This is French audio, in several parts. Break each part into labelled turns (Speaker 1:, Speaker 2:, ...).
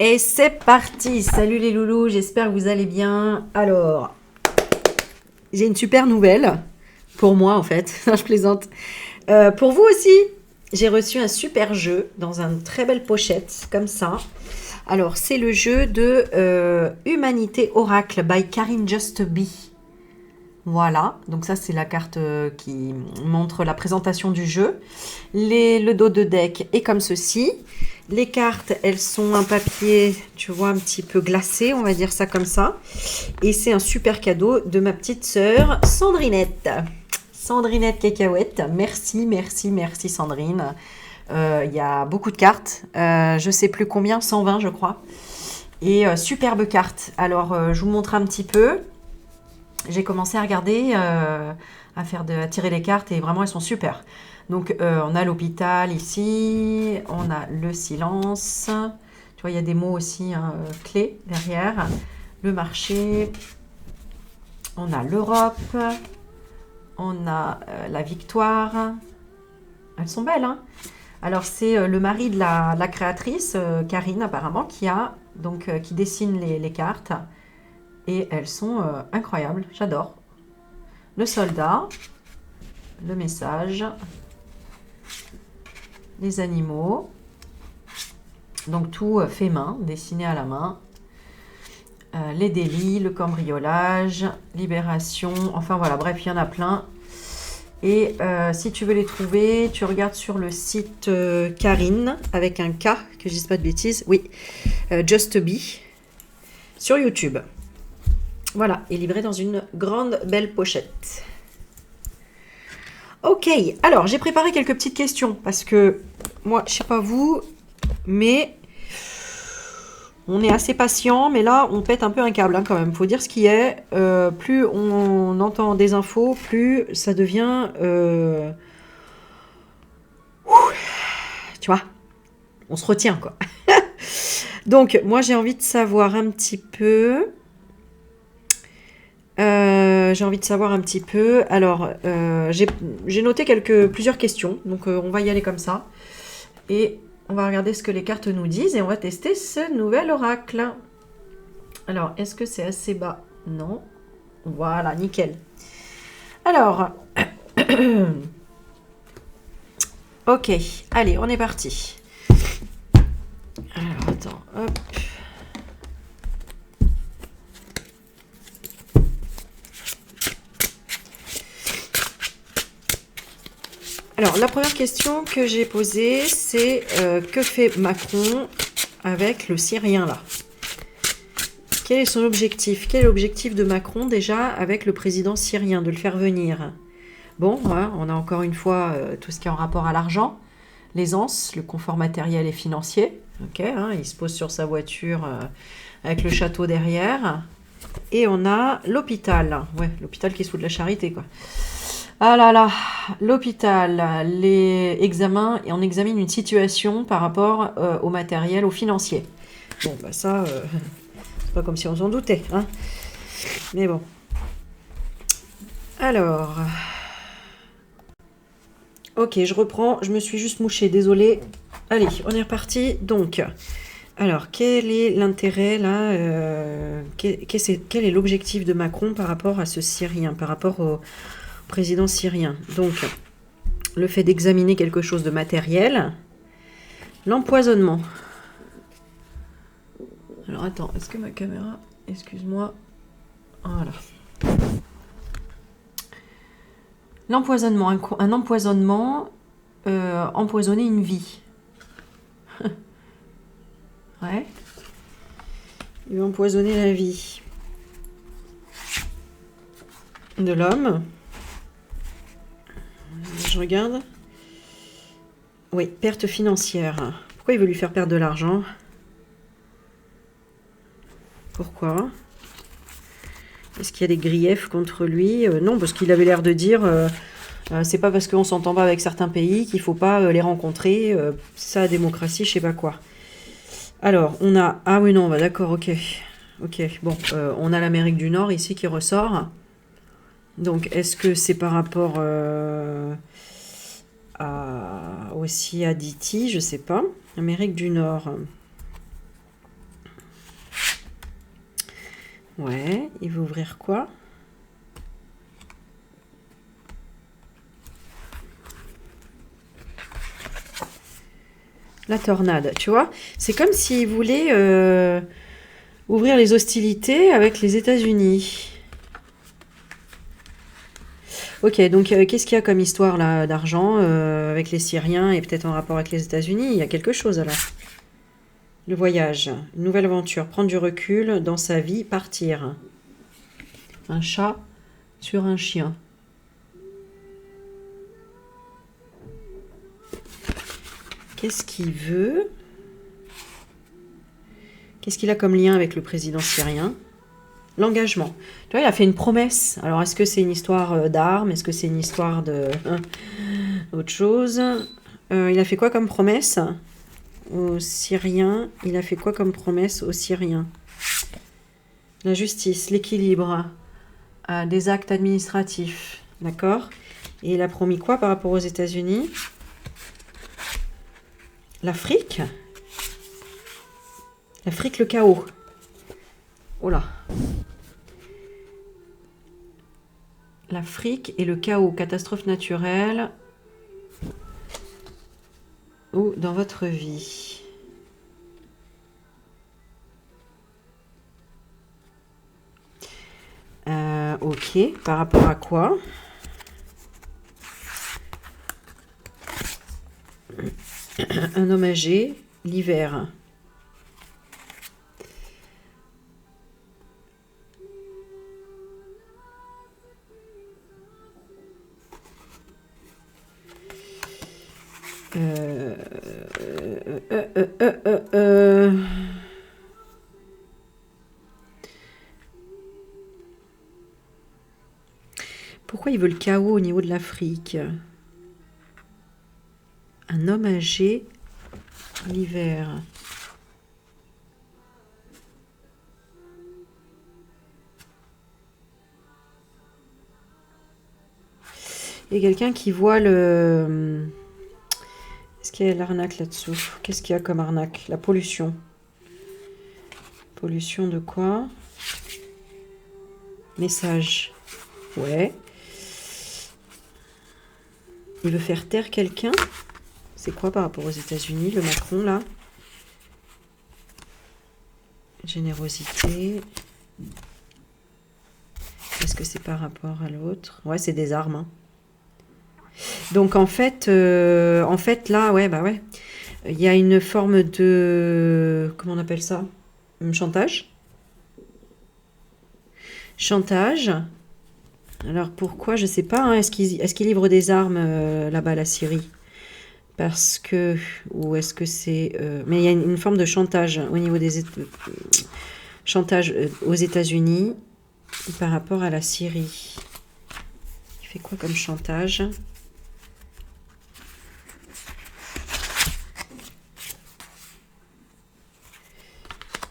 Speaker 1: Et c'est parti. Salut les loulous, j'espère que vous allez bien. Alors, j'ai une super nouvelle. Pour moi en fait, non, je plaisante. Pour vous aussi, j'ai reçu un super jeu dans une très belle pochette, comme ça. Alors, c'est le jeu de Humanité Oracle by Karine Just Be. Voilà, donc ça c'est la carte qui montre la présentation du jeu. Le dos de deck est comme ceci. Les cartes, elles sont un papier, tu vois, un petit peu glacé, on va dire ça comme ça. Et c'est un super cadeau de ma petite sœur Sandrinette. Sandrinette Cacahuète, merci, merci, merci Sandrine. Il y a beaucoup de cartes, je sais plus combien, 120 je crois. Et superbe carte. Alors, je vous montre un petit peu. J'ai commencé à regarder, à tirer les cartes et vraiment elles sont super. Donc on a l'hôpital ici, on a le silence, tu vois il y a des mots aussi hein, clés derrière, le marché, on a l'Europe, on a la victoire, elles sont belles hein. Alors c'est le mari de la créatrice, Karine apparemment, qui dessine les cartes. Et elles sont incroyables, j'adore. Le soldat, le message, les animaux. Donc tout fait main, dessiné à la main. Les délits, le cambriolage, libération, enfin voilà, bref, il y en a plein. Et si tu veux les trouver, tu regardes sur le site Karine, avec un K, que je dise pas de bêtises, oui, Just Be, sur YouTube. Voilà, et livré dans une grande belle pochette. Ok, alors j'ai préparé quelques petites questions parce que moi, je sais pas vous, mais on est assez patient, mais là on pète un peu un câble hein, quand même. Faut dire ce qui est. Plus on entend des infos, plus ça devient, tu vois, on se retient quoi. Donc moi j'ai envie de savoir un petit peu. Alors, j'ai noté plusieurs questions, donc on va y aller comme ça. Et on va regarder ce que les cartes nous disent et on va tester ce nouvel oracle. Alors, est-ce que c'est assez bas? Non. Voilà, nickel. Alors, ok, allez, on est parti. Alors, attends, hop. Alors, la première question que j'ai posée, c'est que fait Macron avec le Syrien là? Quel est son objectif? Quel est l'objectif de Macron déjà avec le président syrien, de le faire venir? Bon, voilà, on a encore une fois tout ce qui est en rapport à l'argent, l'aisance, le confort matériel et financier. Ok, hein, il se pose sur sa voiture avec le château derrière. Et on a l'hôpital. Ouais, l'hôpital qui est sous de la charité, quoi. Ah là là, l'hôpital, les examens, et on examine une situation par rapport au matériel, au financier. Bon, bah ça, c'est pas comme si on s'en doutait, hein. Mais bon. Alors. Ok, je reprends, je me suis juste mouchée, désolée. Allez, on est reparti. Donc, alors, quel est l'intérêt là quel est l'objectif de Macron par rapport à ce Syrien, par rapport au président syrien? Donc, le fait d'examiner quelque chose de matériel, l'empoisonnement. Alors, attends, est-ce que ma caméra... Excuse-moi. Voilà. L'empoisonnement, un empoisonnement, empoisonner une vie. Ouais. Il va empoisonner la vie de l'homme. Je regarde. Oui, perte financière. Pourquoi il veut lui faire perdre de l'argent? Pourquoi? Est-ce qu'il y a des griefs contre lui? Non, parce qu'il avait l'air de dire c'est pas parce qu'on s'entend pas avec certains pays qu'il faut pas les rencontrer. C'est ça la démocratie, je sais pas quoi. Alors, on a... Ah oui, non, bah d'accord, ok. Ok, bon, on a l'Amérique du Nord ici qui ressort. Donc, est-ce que c'est par rapport aussi à Haïti? Je sais pas. Amérique du Nord. Ouais, il veut ouvrir quoi? La tornade, tu vois? C'est comme s'il voulait ouvrir les hostilités avec les États-Unis. Ok, donc qu'est-ce qu'il y a comme histoire là d'argent avec les Syriens et peut-être en rapport avec les États-Unis? Il y a quelque chose alors. Le voyage, une nouvelle aventure, prendre du recul dans sa vie, partir. Un chat sur un chien. Qu'est-ce qu'il veut? Qu'est-ce qu'il a comme lien avec le président syrien? L'engagement. Tu vois, il a fait une promesse. Alors, est-ce que c'est une histoire d'armes? Est-ce que c'est une histoire de autre chose? Il a fait quoi comme promesse aux Syriens? Il a fait quoi comme promesse aux Syriens? La justice, l'équilibre, des actes administratifs. D'accord? Et il a promis quoi par rapport aux États-Unis? L'Afrique? L'Afrique, le chaos. Oh là. L'Afrique et le chaos, catastrophe naturelle ou dans votre vie. Ok, par rapport à quoi? Un homme âgé, l'hiver. Pourquoi il veut le chaos au niveau de l'Afrique? Un homme âgé, l'hiver. Il y a quelqu'un qui voit le... Est-ce qu'il y a l'arnaque là-dessous? Qu'est-ce qu'il y a comme arnaque? La pollution. Pollution de quoi? Message. Ouais. Il veut faire taire quelqu'un? C'est quoi par rapport aux États-Unis, le Macron, là? Générosité. Est-ce que c'est par rapport à l'autre? Ouais, c'est des armes. Hein. Donc, en fait, là, ouais, bah ouais. Il y a une forme de... Comment on appelle ça? Chantage. Chantage. Alors, pourquoi? Je sais pas. Hein. Est-ce qu'il livre des armes là-bas à la Syrie? Parce que... Ou est-ce que c'est... mais il y a une forme de chantage au niveau des... chantage aux États-Unis par rapport à la Syrie. Il fait quoi comme chantage?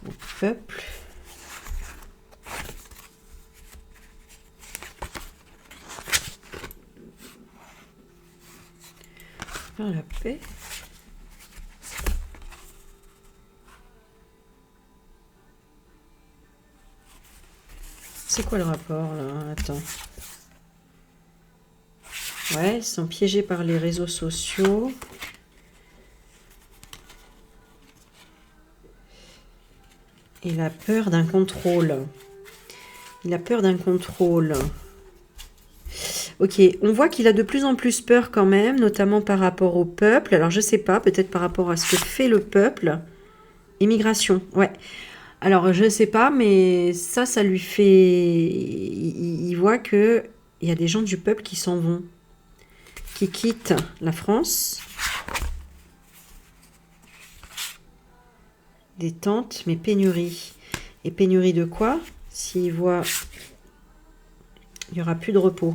Speaker 1: Au peuple. Par la paix. C'est quoi le rapport là? Attends. Ouais, ils sont piégés par les réseaux sociaux. Il a peur d'un contrôle. Il a peur d'un contrôle. Ok, on voit qu'il a de plus en plus peur quand même, notamment par rapport au peuple. Alors je sais pas, peut-être par rapport à ce que fait le peuple. Immigration, ouais. Alors je sais pas, mais ça lui fait... Il voit que il y a des gens du peuple qui s'en vont, qui quittent la France. Des tentes, mais pénurie. Et pénurie de quoi? S'il voit... Il n'y aura plus de repos.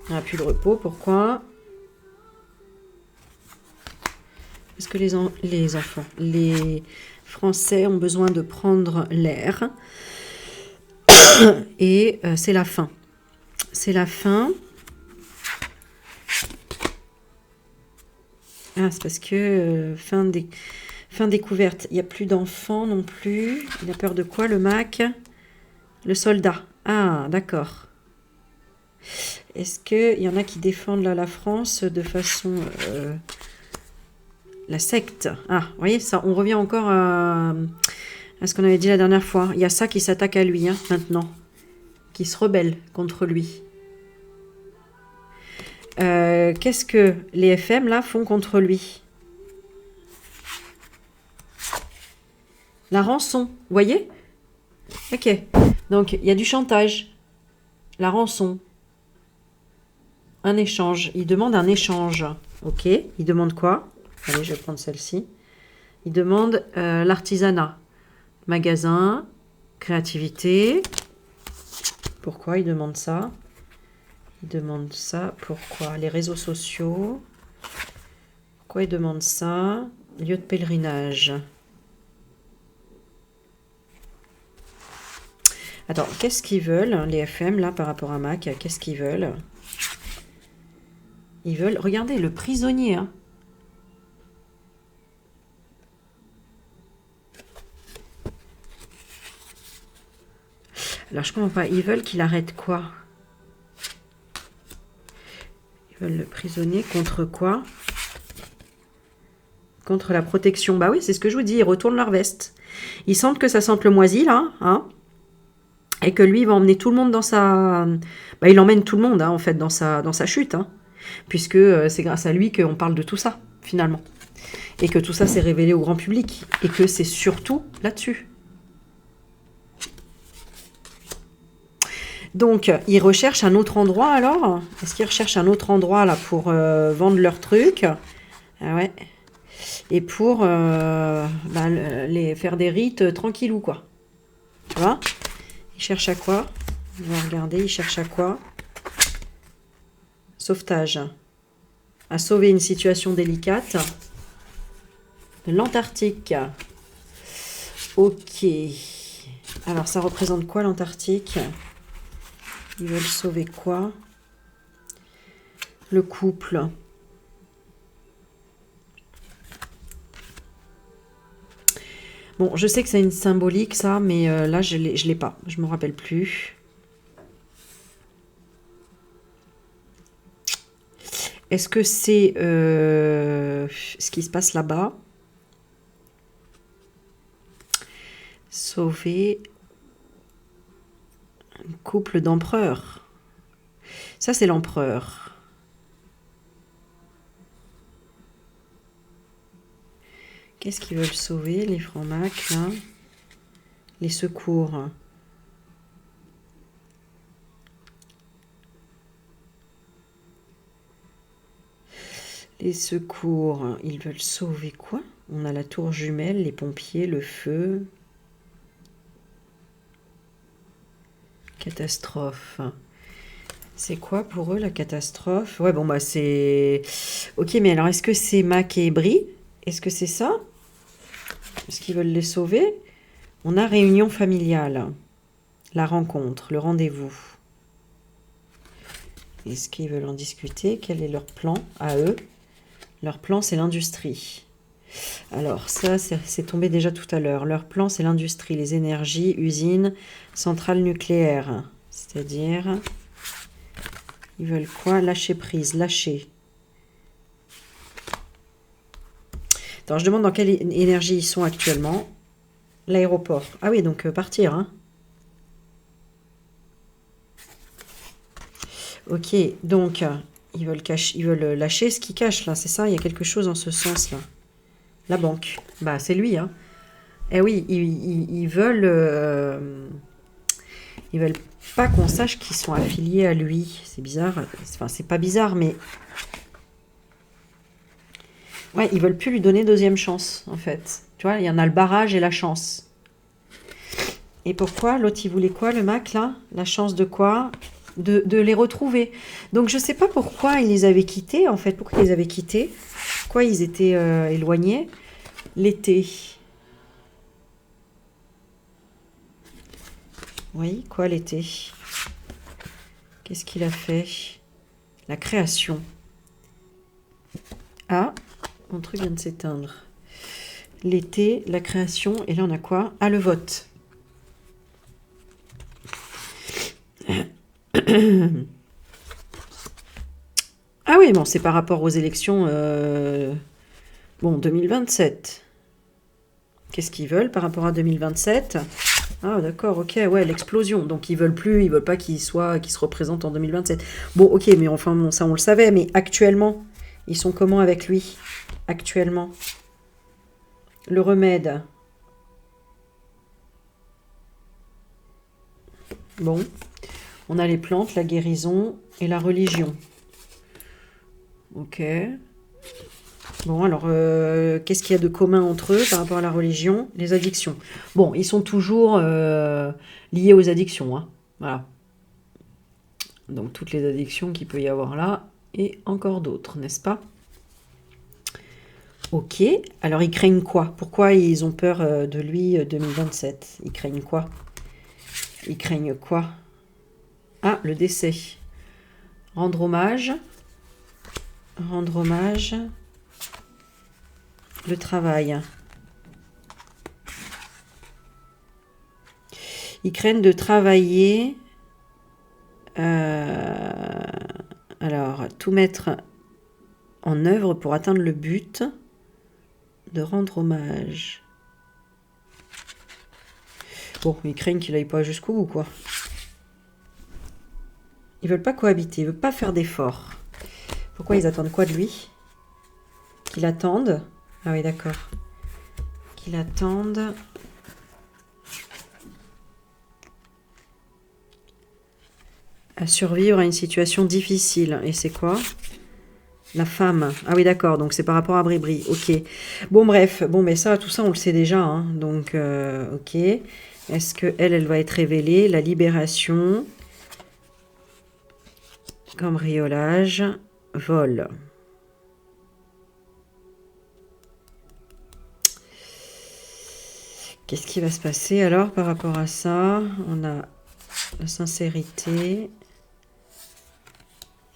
Speaker 1: Il n'y aura plus de repos, pourquoi? Parce que les enfants, les Français ont besoin de prendre l'air. Et c'est la fin. C'est la fin. Ah, c'est parce que Fin découverte. Il n'y a plus d'enfants non plus. Il a peur de quoi, le Mac? Le soldat. Ah, d'accord. Est-ce qu'il y en a qui défendent là, la France de façon... la secte. Ah, vous voyez, ça, on revient encore à ce qu'on avait dit la dernière fois. Il y a ça qui s'attaque à lui, hein, maintenant. Qui se rebelle contre lui. Qu'est-ce que les FM, là, font contre lui? La rançon, vous voyez? Ok. Donc, il y a du chantage. La rançon. Un échange. Il demande un échange. Ok. Il demande quoi? Allez, je vais prendre celle-ci. Il demande l'artisanat. Magasin. Créativité. Pourquoi il demande ça? Il demande ça. Pourquoi? Les réseaux sociaux. Pourquoi il demande ça? Lieu de pèlerinage. Attends, qu'est-ce qu'ils veulent, les FM, là, par rapport à Mac? Qu'est-ce qu'ils veulent? Ils veulent... Regardez, le prisonnier, hein. Alors, je comprends pas. Ils veulent qu'il arrête quoi? Ils veulent le prisonnier contre quoi? Contre la protection. Bah oui, c'est ce que je vous dis. Ils retournent leur veste. Ils sentent que ça sente le moisi, là, hein. Et que lui, il va emmener tout le monde dans sa... Bah, il emmène tout le monde, hein, en fait, dans sa chute. Hein, puisque c'est grâce à lui qu'on parle de tout ça, finalement. Et que tout ça s'est révélé au grand public. Et que c'est surtout là-dessus. Donc, ils recherchent un autre endroit, alors? Est-ce qu'ils recherchent un autre endroit, là, pour vendre leurs trucs? Ah ouais. Et pour les faire des rites tranquillou, quoi. Tu vois? Il cherche à quoi? On va regarder, il cherche à quoi? Sauvetage. À sauver une situation délicate. De l'Antarctique. Ok. Alors, ça représente quoi, l'Antarctique? Ils veulent sauver quoi? Le couple. Bon, je sais que c'est une symbolique, ça, mais là, je l'ai pas. Je me rappelle plus. Est-ce que c'est ce qui se passe là-bas? Sauver un couple d'empereurs. Ça, c'est l'empereur. Qu'est-ce qu'ils veulent sauver, les francs-macs, là? Les secours. Les secours, ils veulent sauver quoi? On a la tour jumelle, les pompiers, le feu. Catastrophe. C'est quoi pour eux, la catastrophe? Ouais, bon, bah, c'est... Ok, mais alors, est-ce que c'est Mac et Brie? Est-ce que c'est ça? Est-ce qu'ils veulent les sauver? On a réunion familiale. La rencontre, le rendez-vous. Est-ce qu'ils veulent en discuter? Quel est leur plan à eux? Leur plan, c'est l'industrie. Alors, ça, c'est tombé déjà tout à l'heure. Leur plan, c'est l'industrie, les énergies, usines, centrales nucléaires. C'est-à-dire, ils veulent quoi? Lâcher prise, lâcher. Attends, je demande dans quelle énergie ils sont actuellement. L'aéroport. Ah oui, donc partir, hein. Ok, donc, ils veulent lâcher ce qu'ils cachent, là. C'est ça, il y a quelque chose en ce sens-là. La banque. Bah, c'est lui, hein. Eh oui, ils veulent pas qu'on sache qu'ils sont affiliés à lui. C'est bizarre. Enfin, c'est pas bizarre, mais... Ouais, ils veulent plus lui donner deuxième chance, en fait. Tu vois, il y en a le barrage et la chance. Et pourquoi? L'autre, il voulait quoi, le Mac, là? La chance de quoi? De les retrouver. Donc, je sais pas pourquoi ils les avaient quittés, en fait. Pourquoi ils les avaient quittés? Pourquoi ils étaient éloignés? L'été. Oui, quoi l'été? Qu'est-ce qu'il a fait? La création. Ah, mon truc vient de s'éteindre. l'été, la création, et là on a quoi? Ah, le vote. Ah oui, bon, c'est par rapport aux élections, bon, 2027. Qu'est-ce qu'ils veulent par rapport à 2027? Ah d'accord, ok, ouais, l'explosion. Donc ils veulent pas qu'il se représente en 2027. Bon, ok, mais enfin, bon, ça on le savait, mais actuellement, ils sont comment avec lui? Actuellement. Le remède. Bon, on a les plantes, la guérison et la religion. Ok. Bon, alors, qu'est-ce qu'il y a de commun entre eux par rapport à la religion? Les addictions. Bon, ils sont toujours liés aux addictions, hein. Voilà. Donc, toutes les addictions qu'il peut y avoir là, et encore d'autres, n'est-ce pas? Ok. Alors, ils craignent quoi? Pourquoi ils ont peur de lui 2027? Ils craignent quoi? Ils craignent quoi? Ah, le décès. Rendre hommage. Rendre hommage. Le travail. Ils craignent de travailler. Alors, tout mettre en œuvre pour atteindre le but de rendre hommage. Bon, ils craignent qu'il aille pas jusqu'au bout, quoi. Ils veulent pas cohabiter, ils veulent pas faire d'efforts. Pourquoi ils attendent quoi de lui? Qu'il attende. Ah oui, d'accord. Qu'il attende. À survivre à une situation difficile. Et c'est quoi? La femme. Ah oui, d'accord. Donc c'est par rapport à Bribri. Ok. Bon, bref. Bon, mais ça, tout ça, on le sait déjà, hein. Donc, ok. Est-ce que elle va être révélée? La libération. Cambriolage. Vol. Qu'est-ce qui va se passer alors par rapport à ça? On a la sincérité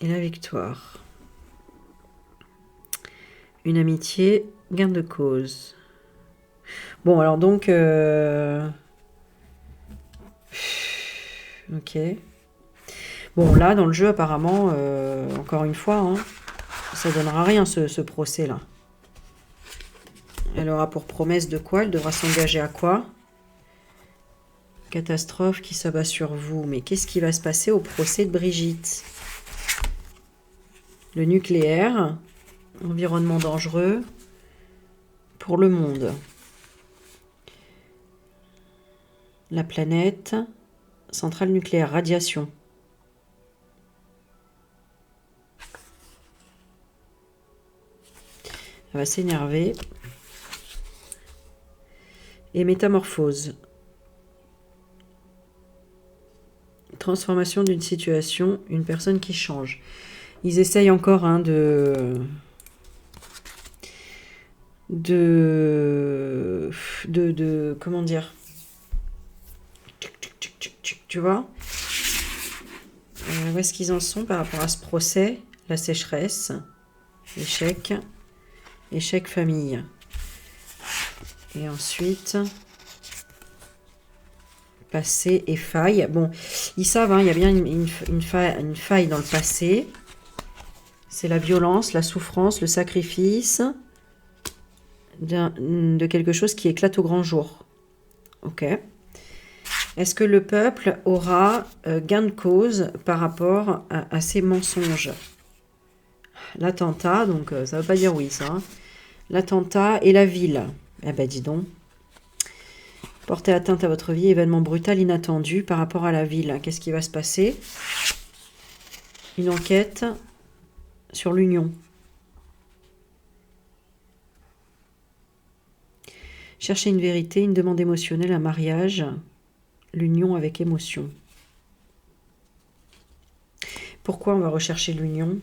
Speaker 1: et la victoire. Une amitié, gain de cause. Bon, alors donc... ok. Bon, là, dans le jeu, apparemment, encore une fois, hein, ça donnera rien, ce procès-là. Elle aura pour promesse de quoi? Elle devra s'engager à quoi? Catastrophe qui s'abat sur vous. Mais qu'est-ce qui va se passer au procès de Brigitte? Le nucléaire, environnement dangereux pour le monde. La planète, centrale nucléaire, radiation. Elle va s'énerver. Et métamorphose. Transformation d'une situation, une personne qui change. Ils essayent encore hein, de comment dire, tu vois, où est-ce qu'ils en sont par rapport à ce procès? La sécheresse, échec, échec famille. Et ensuite, passé et faille. Bon, ils savent, hein, il y a bien une faille dans le passé. C'est la violence, la souffrance, le sacrifice de quelque chose qui éclate au grand jour. Ok. Est-ce que le peuple aura gain de cause par rapport à ces mensonges? L'attentat, donc ça ne veut pas dire oui, ça. Hein. L'attentat et la ville. Eh ben, dis donc. Porter atteinte à votre vie, événement brutal, inattendu par rapport à la ville. Qu'est-ce qui va se passer? Une enquête sur l'union. Chercher une vérité, une demande émotionnelle, un mariage, l'union avec émotion. Pourquoi on va rechercher l'union?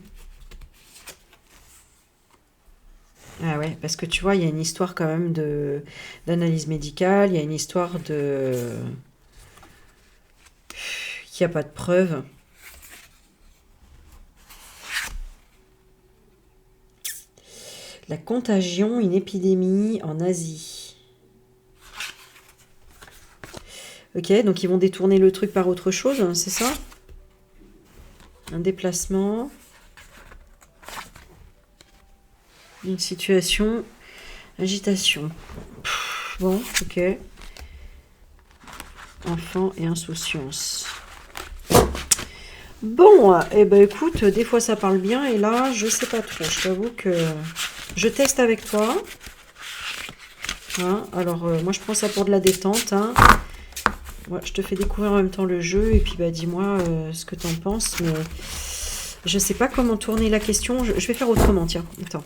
Speaker 1: Ah ouais, parce que tu vois, il y a une histoire quand même d'analyse médicale, il y a une histoire de... qu'il n'y a pas de preuves. La contagion, une épidémie en Asie. Ok, donc ils vont détourner le truc par autre chose, hein, c'est ça? Un déplacement. Une situation. Agitation. Bon, ok. Enfant et insouciance. Bon, eh ben écoute, des fois ça parle bien et là, je sais pas trop. Je t'avoue que je teste avec toi. Hein, alors, moi je prends ça pour de la détente. Hein. Ouais, je te fais découvrir en même temps le jeu et puis bah dis-moi ce que t'en penses. Mais je sais pas comment tourner la question. Je vais faire autrement, tiens. Attends.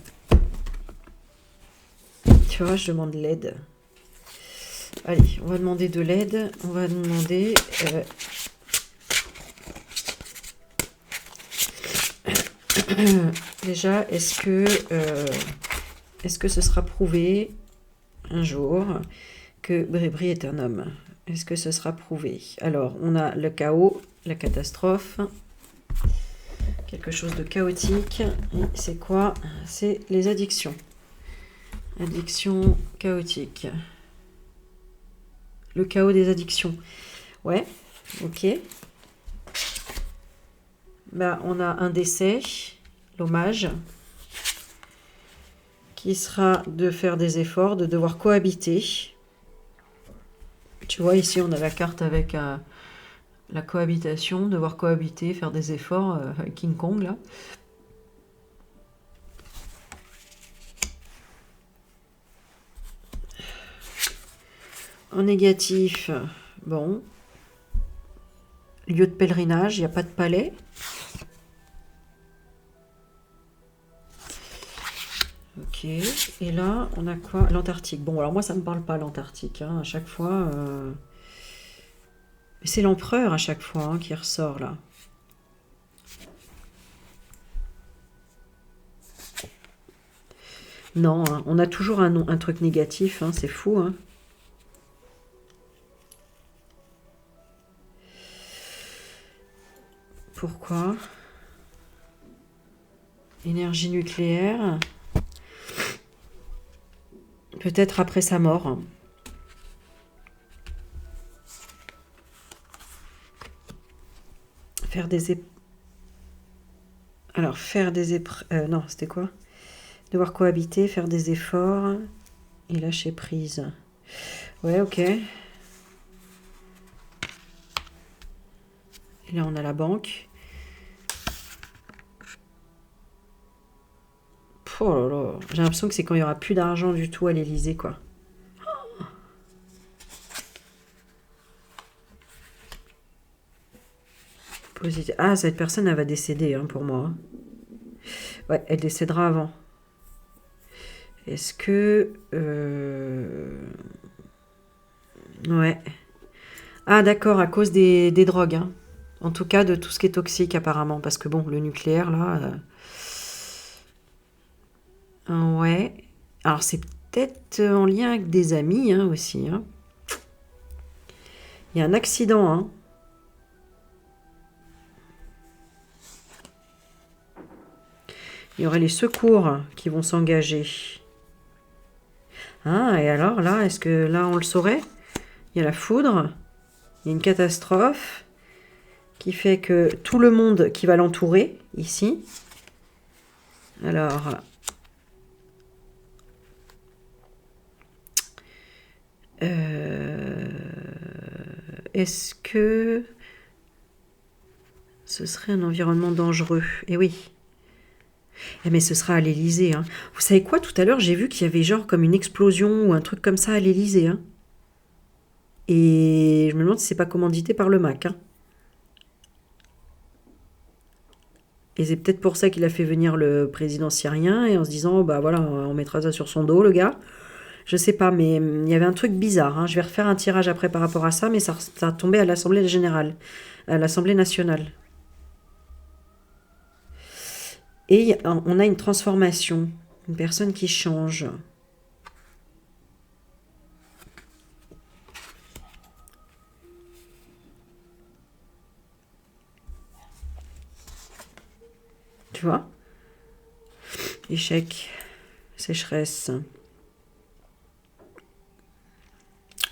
Speaker 1: Tu vois, je demande l'aide. Allez, on va demander de l'aide. On va demander... déjà, est-ce que ce sera prouvé un jour que Brébry est un homme? Est-ce que ce sera prouvé? Alors, on a le chaos, la catastrophe, quelque chose de chaotique. Et c'est quoi? C'est les addictions. Addiction chaotique. Le chaos des addictions. Ouais, ok. Bah, on a un décès, l'hommage, qui sera de faire des efforts, de devoir cohabiter. Tu vois, ici, on a la carte avec la cohabitation, devoir cohabiter, faire des efforts, avec King Kong, là. En négatif, bon, lieu de pèlerinage, il n'y a pas de palais. Ok, et là, on a quoi? L'Antarctique. Bon, alors moi, ça ne me parle pas, l'Antarctique. Hein, à chaque fois... C'est l'empereur, à chaque fois, hein, qui ressort, là. Non, hein, on a toujours un truc négatif, hein, c'est fou. Hein. Pourquoi? Énergie nucléaire. Peut-être après sa mort. Faire des Alors, faire des épreuves... non, c'était quoi? Devoir cohabiter, faire des efforts et lâcher prise. Ouais, ok. Et là, on a la banque. Oh là là. J'ai l'impression que c'est quand il n'y aura plus d'argent du tout à l'Élysée, quoi. Ah, cette personne, elle va décéder, hein, pour moi. Ouais, elle décédera avant. Est-ce que... Ouais. Ah, d'accord, à cause des drogues. Hein. En tout cas, de tout ce qui est toxique, apparemment. Parce que, bon, le nucléaire, là... Ouais. Alors, c'est peut-être en lien avec des amis, hein, aussi. Hein. Il y a un accident, hein. Il y aurait les secours qui vont s'engager. Ah, et alors, là, est-ce que là, on le saurait? Il y a la foudre. Il y a une catastrophe qui fait que tout le monde qui va l'entourer, ici. Alors... est-ce que ce serait un environnement dangereux? Eh oui. Eh mais ce sera à l'Élysée. Hein. Vous savez quoi? Tout à l'heure, j'ai vu qu'il y avait genre comme une explosion ou un truc comme ça à l'Élysée. Hein. Et je me demande si c'est pas commandité par le MAC. Hein. Et c'est peut-être pour ça qu'il a fait venir le président syrien et en se disant, bah voilà, on mettra ça sur son dos, le gars. Je sais pas, mais il y avait un truc bizarre. Hein. Je vais refaire un tirage après par rapport à ça, mais ça a tombé à l'Assemblée générale, à l'Assemblée nationale. Et on a une transformation, une personne qui change. Tu vois? Échec, sécheresse.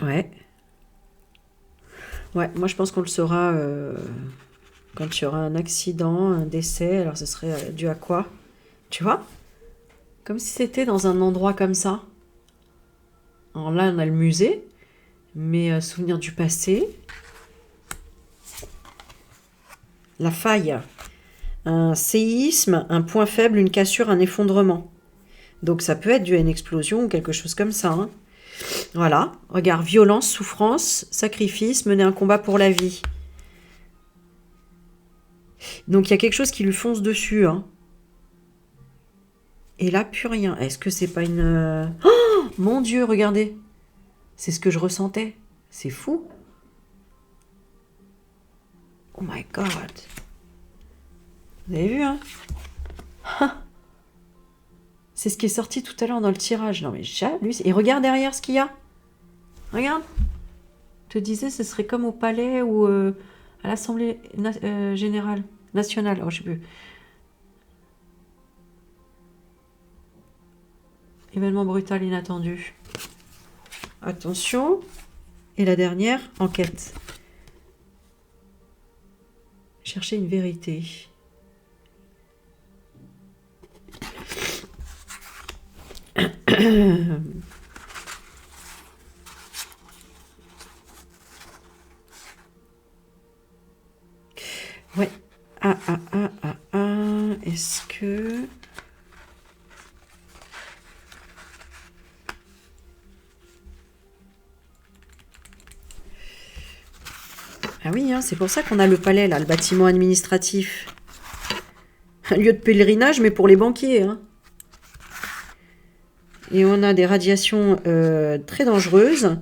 Speaker 1: Ouais. Ouais, moi je pense qu'on le saura quand il y aura un accident, un décès. Alors ce serait dû à quoi? Tu vois? Comme si c'était dans un endroit comme ça. Alors là, on a le musée, mais souvenir du passé. La faille. Un séisme, un point faible, une cassure, un effondrement. Donc ça peut être dû à une explosion ou quelque chose comme ça. Hein. Voilà. Regarde, violence, souffrance, sacrifice, mener un combat pour la vie. Donc il y a quelque chose qui lui fonce dessus. Hein. Et là, plus rien. Est-ce que c'est pas une... Oh mon Dieu, regardez. C'est ce que je ressentais. C'est fou. Oh my God. Vous avez vu, hein? C'est ce qui est sorti tout à l'heure dans le tirage. Non mais j'hallucine. Et regarde derrière ce qu'il y a. Regarde. Je te disais, ce serait comme au palais ou à l'Assemblée générale nationale. Oh, je sais plus. Événement brutal inattendu. Attention. Et la dernière, enquête. Chercher une vérité. Ouais. Est-ce que... Ah oui, hein, c'est pour ça qu'on a le palais, là, le bâtiment administratif. Un lieu de pèlerinage, mais pour les banquiers. Hein. Et on a des radiations très dangereuses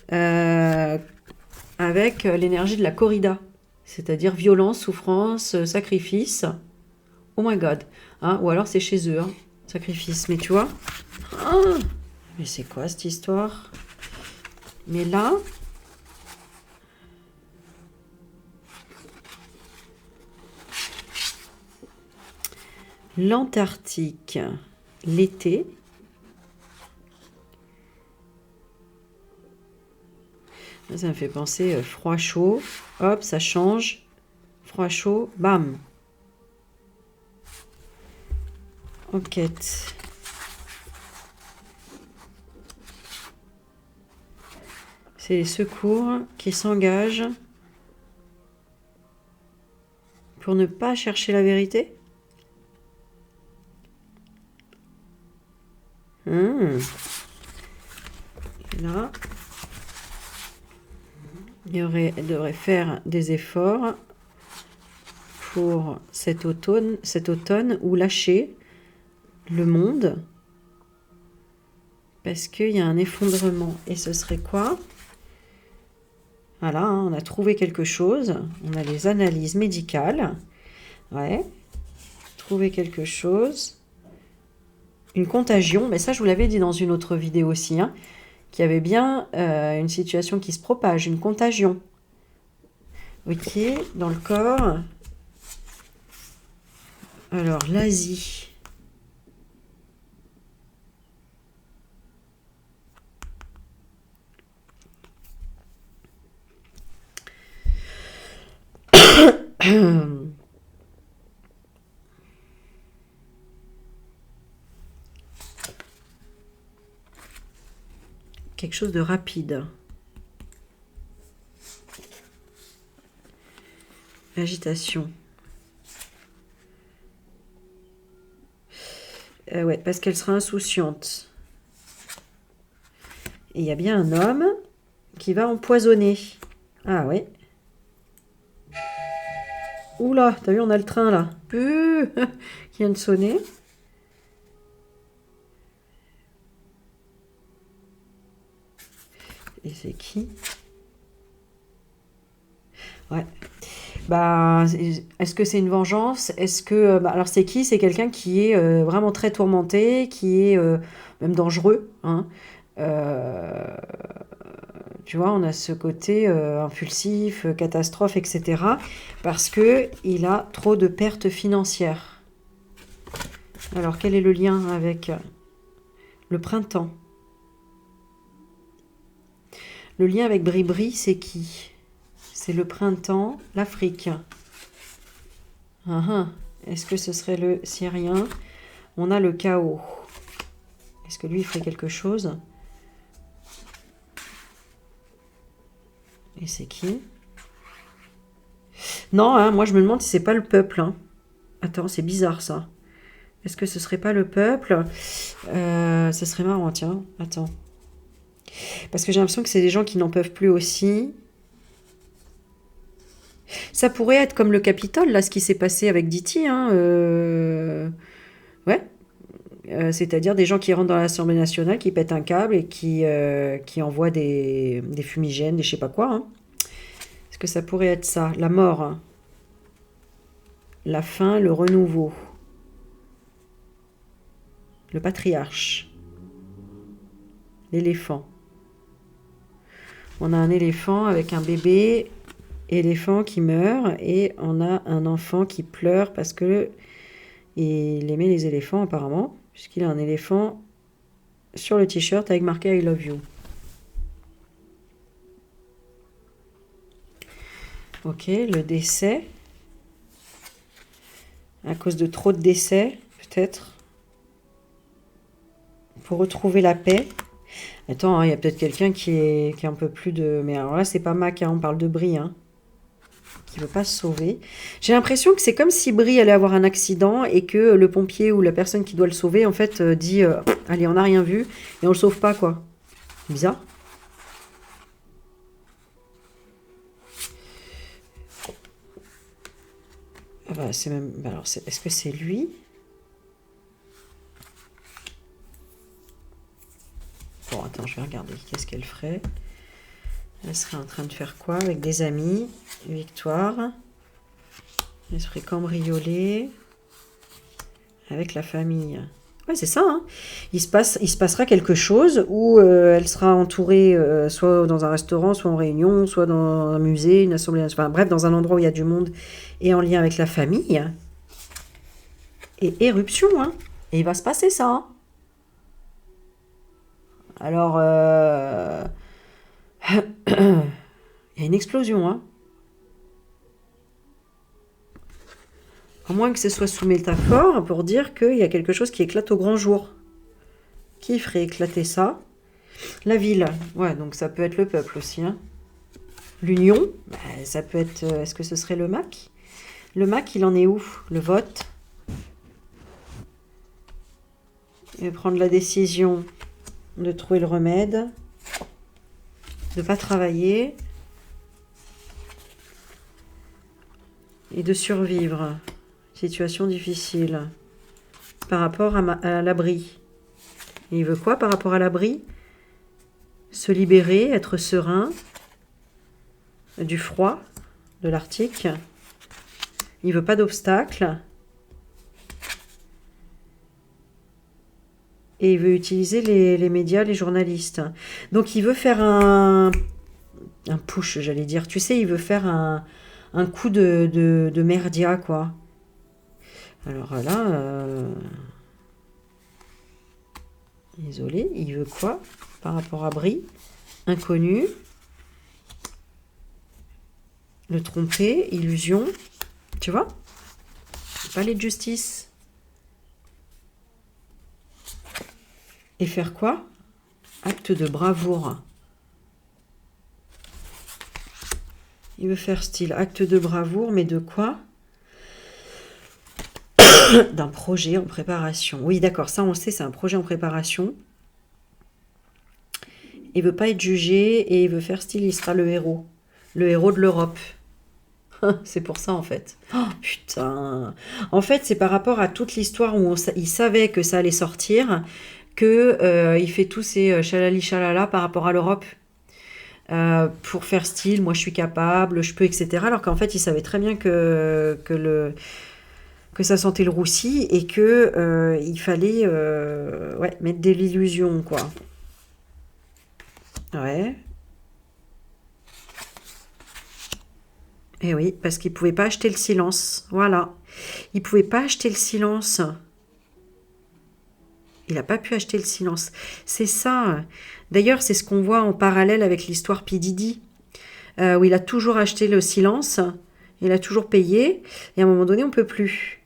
Speaker 1: avec l'énergie de la corrida. C'est-à-dire violence, souffrance, sacrifice. Oh my God. Hein, ou alors c'est chez eux, hein, sacrifice. Mais tu vois... Ah, mais c'est quoi cette histoire? Mais là... L'Antarctique, l'été. Ça me fait penser froid-chaud. Hop, ça change. Froid-chaud, bam. Enquête. C'est les secours qui s'engagent pour ne pas chercher la vérité. Là, il devrait faire des efforts pour cet automne ou lâcher le monde parce qu'il y a un effondrement. Et ce serait quoi? Voilà, hein, on a trouvé quelque chose. On a les analyses médicales. Ouais. Trouver quelque chose. Une contagion, mais ça je vous l'avais dit dans une autre vidéo aussi, hein, qu'il y avait bien une situation qui se propage, une contagion. Ok, dans le corps. Alors, l'Asie. Quelque chose de rapide. Agitation. Ouais, parce qu'elle sera insouciante. Et il y a bien un homme qui va empoisonner. Ah ouais. Oula, t'as vu, on a le train là. Qui vient de sonner. Et c'est qui? Ouais. Bah, est-ce que c'est une vengeance? Est-ce que... bah, alors c'est qui? C'est quelqu'un qui est vraiment très tourmenté, qui est même dangereux. Hein. Tu vois, on a ce côté impulsif, catastrophe, etc. Parce que il a trop de pertes financières. Alors, quel est le lien avec le printemps? Le lien avec Bribri, c'est qui? C'est le printemps, l'Afrique. Ah, ah. Est-ce que ce serait le Syrien? On a le chaos. Est-ce que lui, il ferait quelque chose? Et c'est qui? Non, hein, moi je me demande si c'est pas le peuple. Hein. Attends, c'est bizarre ça. Est-ce que ce serait pas le peuple? Ce serait marrant, tiens. Attends. Parce que j'ai l'impression que c'est des gens qui n'en peuvent plus aussi. Ça pourrait être comme le Capitole, là, ce qui s'est passé avec Diti. Hein, ouais. C'est-à-dire des gens qui rentrent dans l'Assemblée nationale, qui pètent un câble et qui envoient des fumigènes, des je sais pas quoi. Hein. Est-ce que ça pourrait être ça? La mort, hein. La fin, le renouveau. Le patriarche. L'éléphant. On a un éléphant avec un bébé éléphant qui meurt et on a un enfant qui pleure parce que il aimait les éléphants apparemment, puisqu'il a un éléphant sur le t-shirt avec marqué I love you. Ok, le décès. À cause de trop de décès, peut-être. Pour retrouver la paix. Attends, il y a peut-être quelqu'un qui est un peu plus de... Mais alors là, c'est pas Mac, hein, on parle de Brie, hein, qui veut pas se sauver. J'ai l'impression que c'est comme si Brie allait avoir un accident et que le pompier ou la personne qui doit le sauver, en fait, dit allez, on n'a rien vu et on le sauve pas, quoi. Bizarre. Ah bah, c'est même... Bah alors, est-ce que c'est lui? Bon, attends, je vais regarder. Qu'est-ce qu'elle ferait? Elle serait en train de faire quoi avec des amis? Victoire. Elle serait cambriolée. Avec la famille. Ouais, c'est ça. Hein. Il se passera quelque chose où elle sera entourée soit dans un restaurant, soit en réunion, soit dans un musée, une assemblée, enfin bref, dans un endroit où il y a du monde et en lien avec la famille. Et éruption. Hein. Et il va se passer ça. Hein. Alors, il y a une explosion. Hein. À moins que ce soit sous métaphore pour dire qu'il y a quelque chose qui éclate au grand jour. Qui ferait éclater ça? La ville. Ouais, donc ça peut être le peuple aussi. Hein. L'union. Bah, ça peut être... Est-ce que ce serait le MAC? Le MAC, il en est où? Le vote. Il va prendre la décision de trouver le remède. De ne pas travailler. Et de survivre. Situation difficile. Par rapport à l'abri. Et il veut quoi par rapport à l'abri? Se libérer, être serein du froid de l'Arctique. Il veut pas d'obstacles. Et il veut utiliser les médias, les journalistes. Donc il veut faire un push, j'allais dire. Tu sais, il veut faire un coup de merdia, quoi. Alors là, désolé, il veut quoi par rapport à Brie? Inconnu. Le tromper, illusion. Tu vois? Palais de justice. Et faire quoi? Acte de bravoure. Il veut faire style acte de bravoure, mais de quoi? D'un projet en préparation. Oui, d'accord, ça on le sait, c'est un projet en préparation. Il veut pas être jugé et il veut faire style, il sera le héros. Le héros de l'Europe. C'est pour ça en fait. Oh, putain. En fait, c'est par rapport à toute l'histoire où il savait que ça allait sortir, que il fait tous ces chalali chalala par rapport à l'Europe. Pour faire style, moi je suis capable, je peux, etc. Alors qu'en fait, il savait très bien que ça sentait le roussi et que il fallait ouais, mettre de l'illusion, quoi. Ouais. Et oui, parce qu'il pouvait pas acheter le silence. Voilà. Il pouvait pas acheter le silence. Il n'a pas pu acheter le silence. C'est ça. D'ailleurs, c'est ce qu'on voit en parallèle avec l'histoire P. Diddy. où il a toujours acheté le silence, il a toujours payé, et à un moment donné, on peut plus.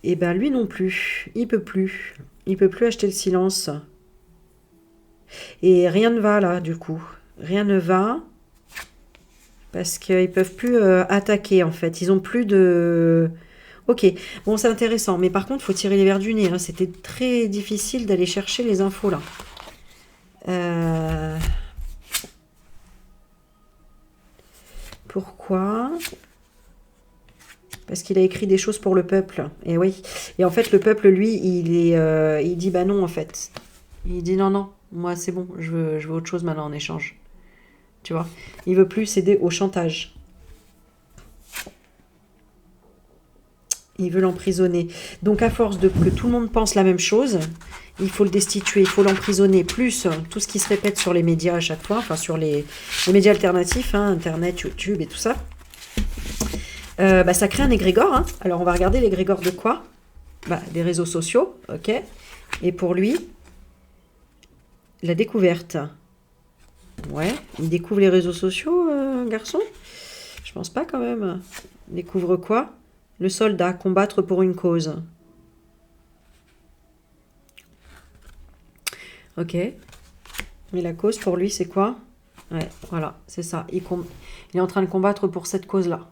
Speaker 1: Et ben lui non plus, il peut plus. Il peut plus acheter le silence. Et rien ne va là, du coup. Rien ne va. Parce qu'ils peuvent plus attaquer, en fait. Ils ont plus de... Ok, bon, c'est intéressant. Mais par contre, il faut tirer les verres du nez. Hein. C'était très difficile d'aller chercher les infos, là. Pourquoi? Parce qu'il a écrit des choses pour le peuple. Et oui. Et en fait, le peuple, lui, il dit bah non, en fait. Il dit non, non, moi c'est bon, je veux autre chose maintenant en échange. Tu vois? Il veut plus céder au chantage. Il veut l'emprisonner. Donc à force de que tout le monde pense la même chose, il faut le destituer, il faut l'emprisonner. Plus tout ce qui se répète sur les médias à chaque fois, enfin sur les médias alternatifs, hein, Internet, YouTube et tout ça. Bah, ça crée un égrégore. Hein. Alors on va regarder l'égrégore de quoi? Bah, des réseaux sociaux, ok. Et pour lui, la découverte. Ouais, il découvre les réseaux sociaux, garçon? Je pense pas quand même. Il découvre quoi? Le soldat, combattre pour une cause. Ok. Mais la cause pour lui, c'est quoi? Ouais, voilà, c'est ça. Il est en train de combattre pour cette cause-là.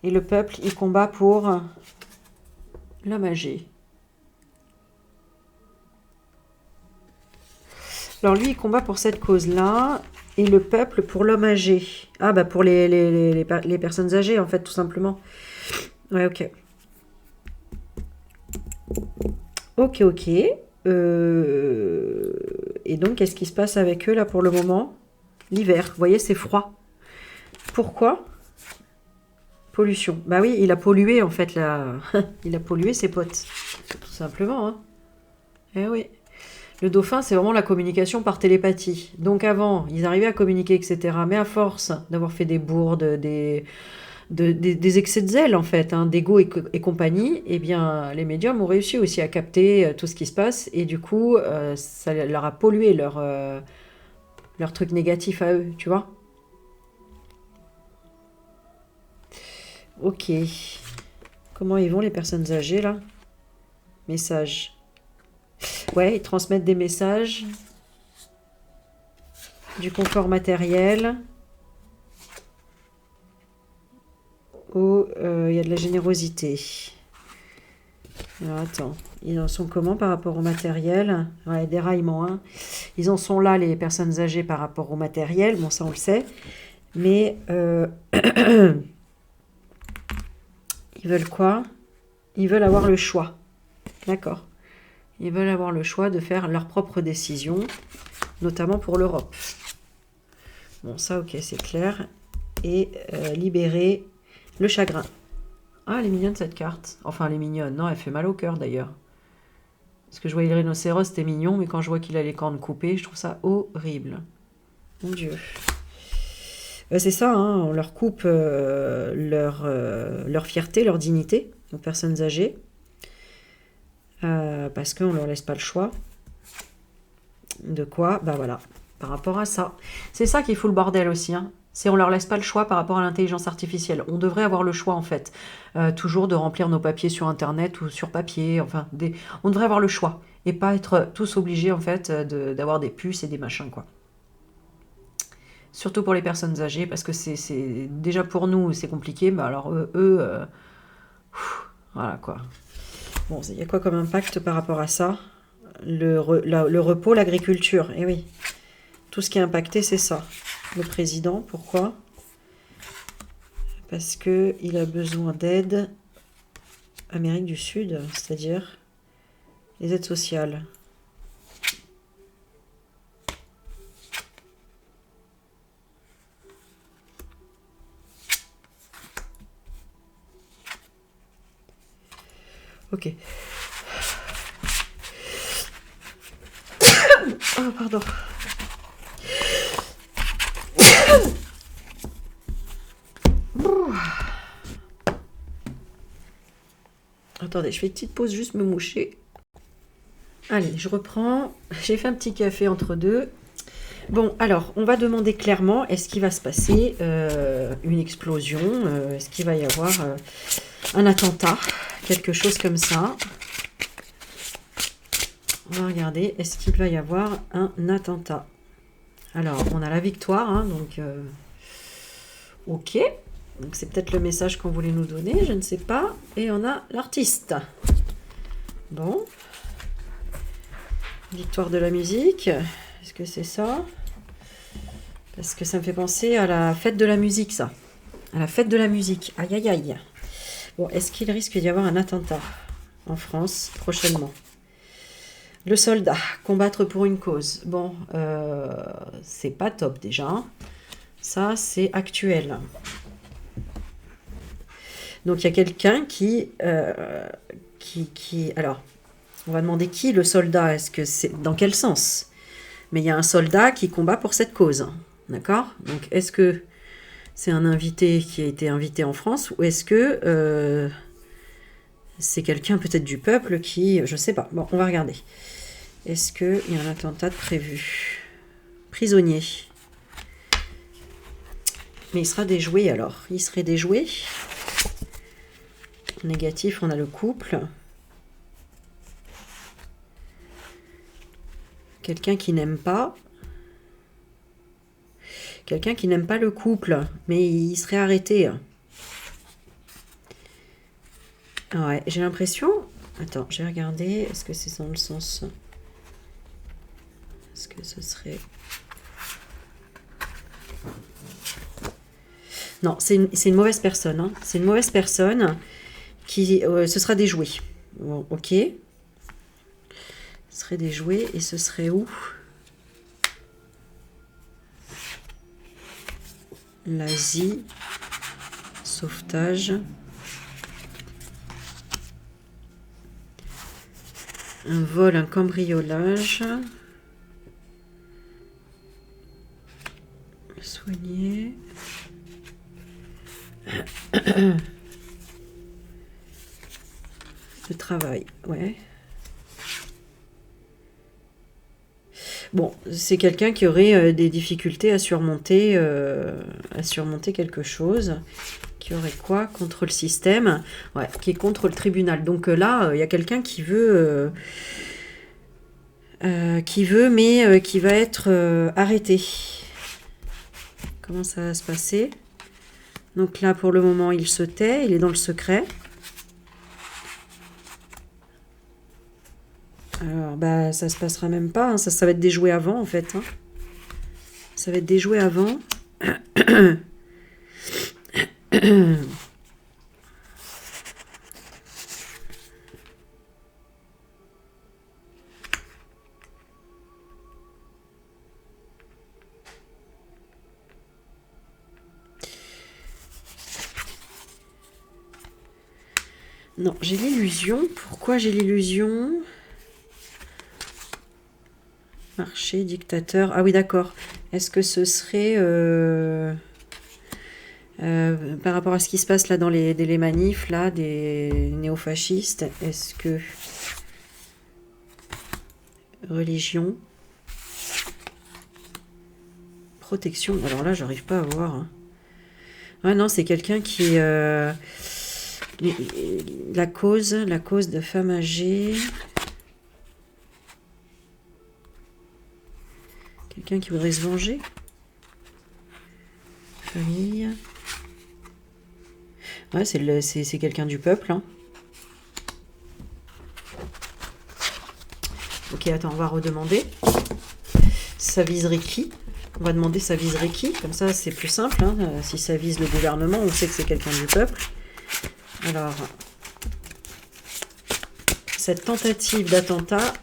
Speaker 1: Et le peuple, il combat pour la magie. Alors lui, il combat pour cette cause-là. Et le peuple pour l'homme âgé. Ah, bah pour les personnes âgées, en fait, tout simplement. Ouais, ok. Ok, ok. Et donc, qu'est-ce qui se passe avec eux, là, pour le moment? L'hiver. Vous voyez, c'est froid. Pourquoi? Pollution. Bah oui, il a pollué, en fait, là. Il a pollué ses potes. Tout simplement, hein. Eh oui. Le dauphin, c'est vraiment la communication par télépathie. Donc avant, ils arrivaient à communiquer, etc. Mais à force d'avoir fait des bourdes, des excès de zèle, en fait, hein, d'ego et compagnie, eh bien, les médiums ont réussi aussi à capter tout ce qui se passe. Et du coup, ça leur a pollué leur truc négatif à eux, tu vois. Ok. Comment ils vont, les personnes âgées, là? Message. Ouais, ils transmettent des messages, du confort matériel, ou il y a de la générosité. Alors attends, ils en sont comment par rapport au matériel? Ouais, déraillement, hein. Ils en sont là, les personnes âgées, par rapport au matériel, bon ça on le sait, mais ils veulent quoi? Ils veulent avoir le choix, d'accord. Ils veulent avoir le choix de faire leurs propres décisions, notamment pour l'Europe. Bon, ça, ok, c'est clair. Et libérer le chagrin. Ah, elle est mignonne, cette carte. Enfin, elle est mignonne. Non, elle fait mal au cœur, d'ailleurs. Parce que je voyais le rhinocéros, c'était mignon, mais quand je vois qu'il a les cornes coupées, je trouve ça horrible. Mon Dieu. C'est ça, hein, on leur coupe leur fierté, leur dignité aux personnes âgées. Parce qu'on ne leur laisse pas le choix. De quoi? Bah voilà, par rapport à ça. C'est ça qui fout le bordel aussi, hein. C'est on leur laisse pas le choix par rapport à l'intelligence artificielle. On devrait avoir le choix en fait, toujours de remplir nos papiers sur internet ou sur papier. Enfin, on devrait avoir le choix et pas être tous obligés en fait d'avoir des puces et des machins quoi. Surtout pour les personnes âgées parce que c'est déjà pour nous c'est compliqué, mais alors voilà quoi. Bon, il y a quoi comme impact par rapport à ça? Le repos, l'agriculture, eh oui. Tout ce qui est impacté, c'est ça. Le président, pourquoi? Parce qu'il a besoin d'aide. Amérique du Sud, c'est-à-dire les aides sociales. Ok. Oh, pardon. Attendez, je fais une petite pause, juste me moucher. Allez, je reprends. J'ai fait un petit café entre deux. Bon, alors, on va demander clairement, est-ce qu'il va se passer une explosion? Est-ce qu'il va y avoir un attentat? Quelque chose comme ça. On va regarder, est-ce qu'il va y avoir un attentat? Alors, on a la victoire, hein, donc... ok. Donc, c'est peut-être le message qu'on voulait nous donner, je ne sais pas. Et on a l'artiste. Bon. Victoire de la musique. Est-ce que c'est ça? Parce que ça me fait penser à la fête de la musique, ça. À la fête de la musique. Aïe, aïe, aïe. Bon, est-ce qu'il risque d'y avoir un attentat en France prochainement? Le soldat, combattre pour une cause. Bon, c'est pas top déjà. Ça, c'est actuel. Donc, il y a quelqu'un qui... Alors, on va demander qui, le soldat? Est-ce que c'est... Dans quel sens? Mais il y a un soldat qui combat pour cette cause. D'accord? Donc, est-ce que c'est un invité qui a été invité en France? Ou est-ce que c'est quelqu'un peut-être du peuple qui... Je sais pas. Bon, on va regarder. Est-ce qu'il y a un attentat de prévu? Prisonnier. Mais il sera déjoué alors. Il serait déjoué. Négatif, on a le couple. Quelqu'un qui n'aime pas. Quelqu'un qui n'aime pas le couple. Mais il serait arrêté. Ouais, j'ai l'impression... Attends, j'ai regardé. Est-ce que c'est dans le sens... Est-ce que ce serait... Non, c'est une mauvaise personne. Hein. C'est une mauvaise personne qui se sera déjouée. Bon, ok. Ce serait déjoué et ce serait où? L'Asie. Sauvetage. Un vol, un cambriolage. Soigner. Le travail, ouais. Bon, c'est quelqu'un qui aurait des difficultés à surmonter quelque chose. Qui aurait quoi contre le système? Ouais, qui est contre le tribunal. Donc là, il y a quelqu'un qui veut, mais qui va être arrêté. Comment ça va se passer? Donc là, pour le moment, il se tait, il est dans le secret. Alors, bah, ça se passera même pas. Hein. Ça va être déjoué avant, en fait. Hein. Ça va être déjoué avant. Non, j'ai l'illusion. Pourquoi j'ai l'illusion? Marché, dictateur. Ah oui, d'accord. Est-ce que ce serait... par rapport à ce qui se passe là dans les manifs, là, des néofascistes, est-ce que... Religion. Protection. Alors là, j'arrive pas à voir. Hein. Ah non, c'est quelqu'un qui... la cause de femmes âgées... Quelqu'un qui voudrait se venger. Famille. Ouais, c'est quelqu'un du peuple. Hein. Ok, attends, on va redemander. Ça viserait qui? On va demander ça viserait qui? Comme ça, c'est plus simple. Hein. Si ça vise le gouvernement, on sait que c'est quelqu'un du peuple. Alors, cette tentative d'attentat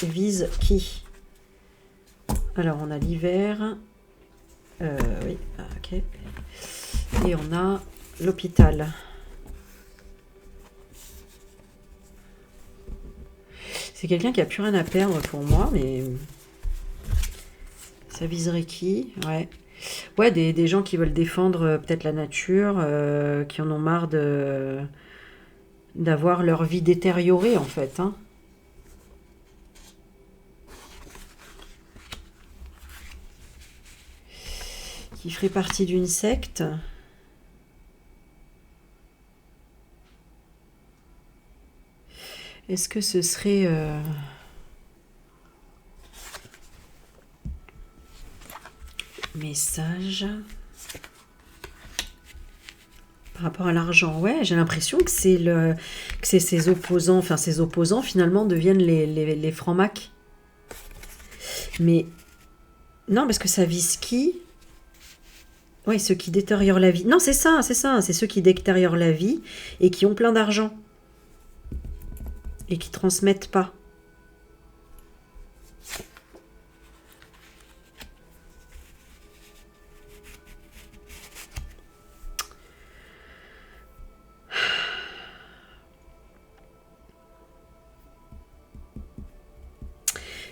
Speaker 1: vise qui? Alors, on a l'hiver. Oui, ok. Et on a l'hôpital. C'est quelqu'un qui a plus rien à perdre pour moi, mais... Ça viserait qui? Ouais. Ouais, des gens qui veulent défendre peut-être la nature, qui en ont marre d'avoir leur vie détériorée, en fait. Hein. qui ferait partie d'une secte. Est-ce que ce serait... message par rapport à l'argent? Ouais, j'ai l'impression que c'est ses opposants, enfin ses opposants finalement deviennent les francs-macs. Mais non, parce que ça vise qui? Oui, ceux qui détériorent la vie. Non, c'est ça, c'est ceux qui détériorent la vie et qui ont plein d'argent et qui transmettent pas.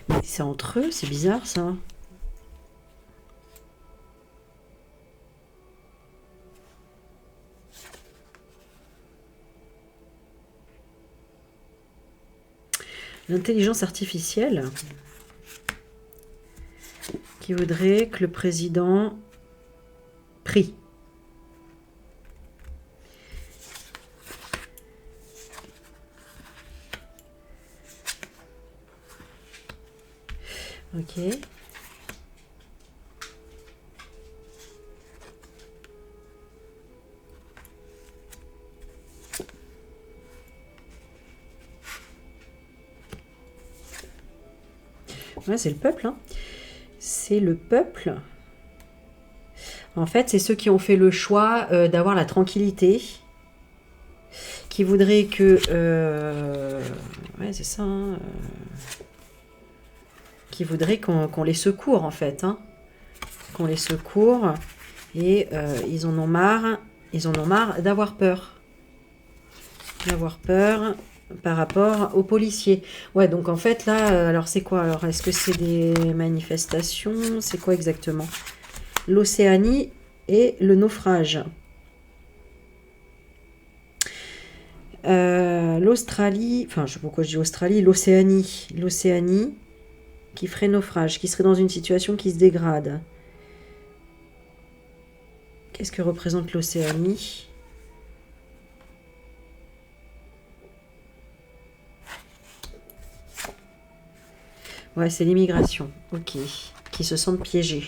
Speaker 1: Mais c'est entre eux, c'est bizarre ça. L'intelligence artificielle qui voudrait que le président prie. Ok. Ouais, c'est le peuple, hein. C'est le peuple. En fait, c'est ceux qui ont fait le choix d'avoir la tranquillité, qui voudraient que... ouais, c'est ça, hein, qui voudraient qu'on les secourt, en fait, hein. Qu'on les secourt, et ils en ont marre d'avoir peur. D'avoir peur par rapport aux policiers. Ouais, donc en fait, là, alors c'est quoi? Alors, est-ce que c'est des manifestations? C'est quoi exactement? L'Océanie et le naufrage. L'Australie, enfin, je sais pas pourquoi je dis Australie, l'Océanie. L'Océanie qui ferait naufrage, qui serait dans une situation qui se dégrade. Qu'est-ce que représente l'Océanie? Ouais, c'est l'immigration. Ok. Qui se sentent piégés.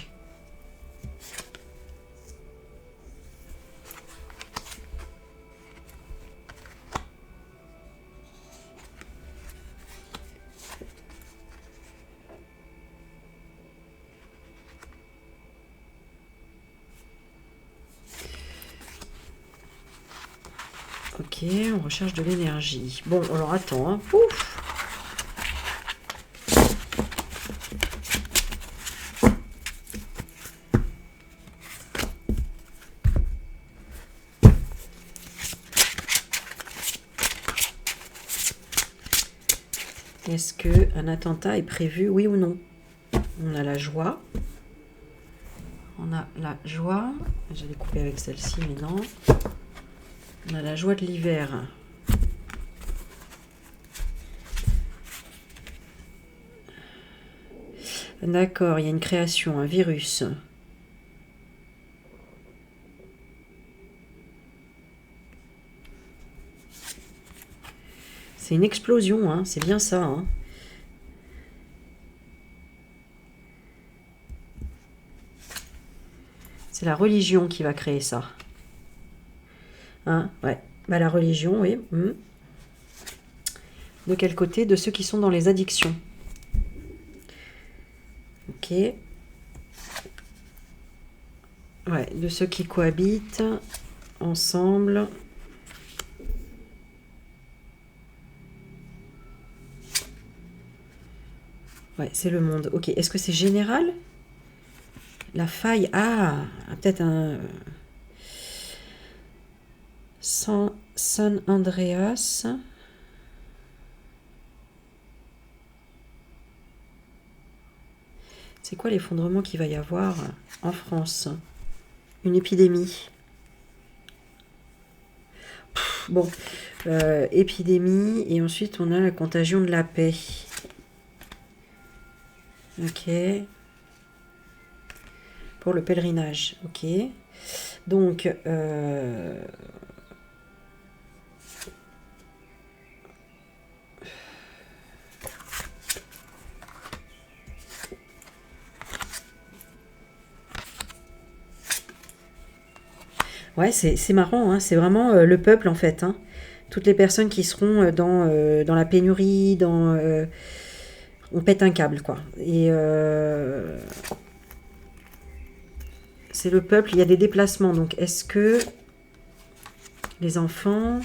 Speaker 1: Ok, on recherche de l'énergie. Bon, alors attends, hein. Pouf. Est-ce qu'un attentat est prévu, oui ou non? On a la joie. On a la joie. J'allais couper avec celle-ci, mais non. On a la joie de l'hiver. D'accord, il y a une création, un virus. C'est une explosion, hein, c'est bien ça. Hein. C'est la religion qui va créer ça. Hein, ouais. Bah, la religion, oui. De quel côté? De ceux qui sont dans les addictions. Ok. Ouais, de ceux qui cohabitent ensemble. Ouais, c'est le monde. Ok, est-ce que c'est général? La faille. Ah, peut-être un... San Andreas. C'est quoi l'effondrement qu'il va y avoir en France? Une épidémie. Bon, épidémie, et ensuite on a la contagion de la paix. Ok. pour le pèlerinage. Ok. Donc, ouais, c'est marrant, hein, c'est vraiment le peuple en fait. Hein. Toutes les personnes qui seront dans la pénurie, on pète un câble, quoi. Et c'est le peuple, il y a des déplacements. Donc, est-ce que les enfants...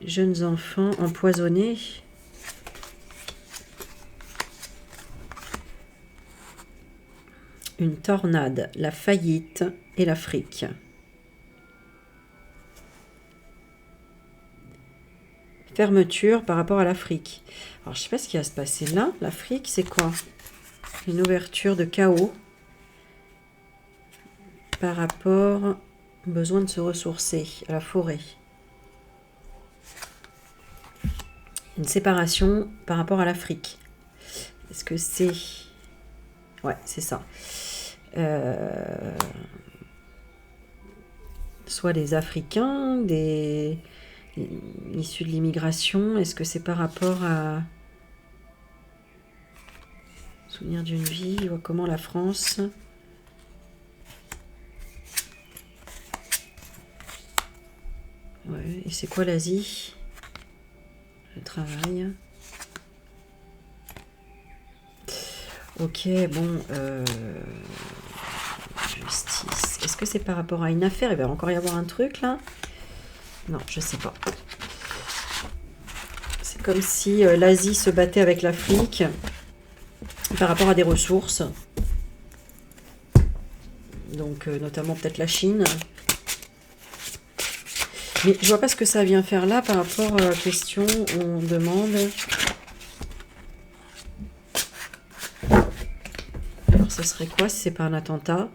Speaker 1: Jeunes enfants empoisonnés... Une tornade, la faillite et l'Afrique. Fermeture par rapport à l'Afrique. Alors, je ne sais pas ce qui va se passer là. L'Afrique, c'est quoi? Une ouverture de chaos par rapport au besoin de se ressourcer à la forêt. Une séparation par rapport à l'Afrique. Est-ce que c'est... Ouais, c'est ça. Soit des Africains, des issus de l'immigration. Est-ce que c'est par rapport à souvenir d'une vie ou comment la France ouais, et c'est quoi l'Asie? Le travail. Ok, bon, justice. Est-ce que c'est par rapport à une affaire? Il va encore y avoir un truc là? Non, je sais pas. C'est comme si l'Asie se battait avec l'Afrique par rapport à des ressources. Donc, notamment peut-être la Chine. Mais je vois pas ce que ça vient faire là par rapport à la question où on demande... Alors, ce serait quoi si c'est pas un attentat?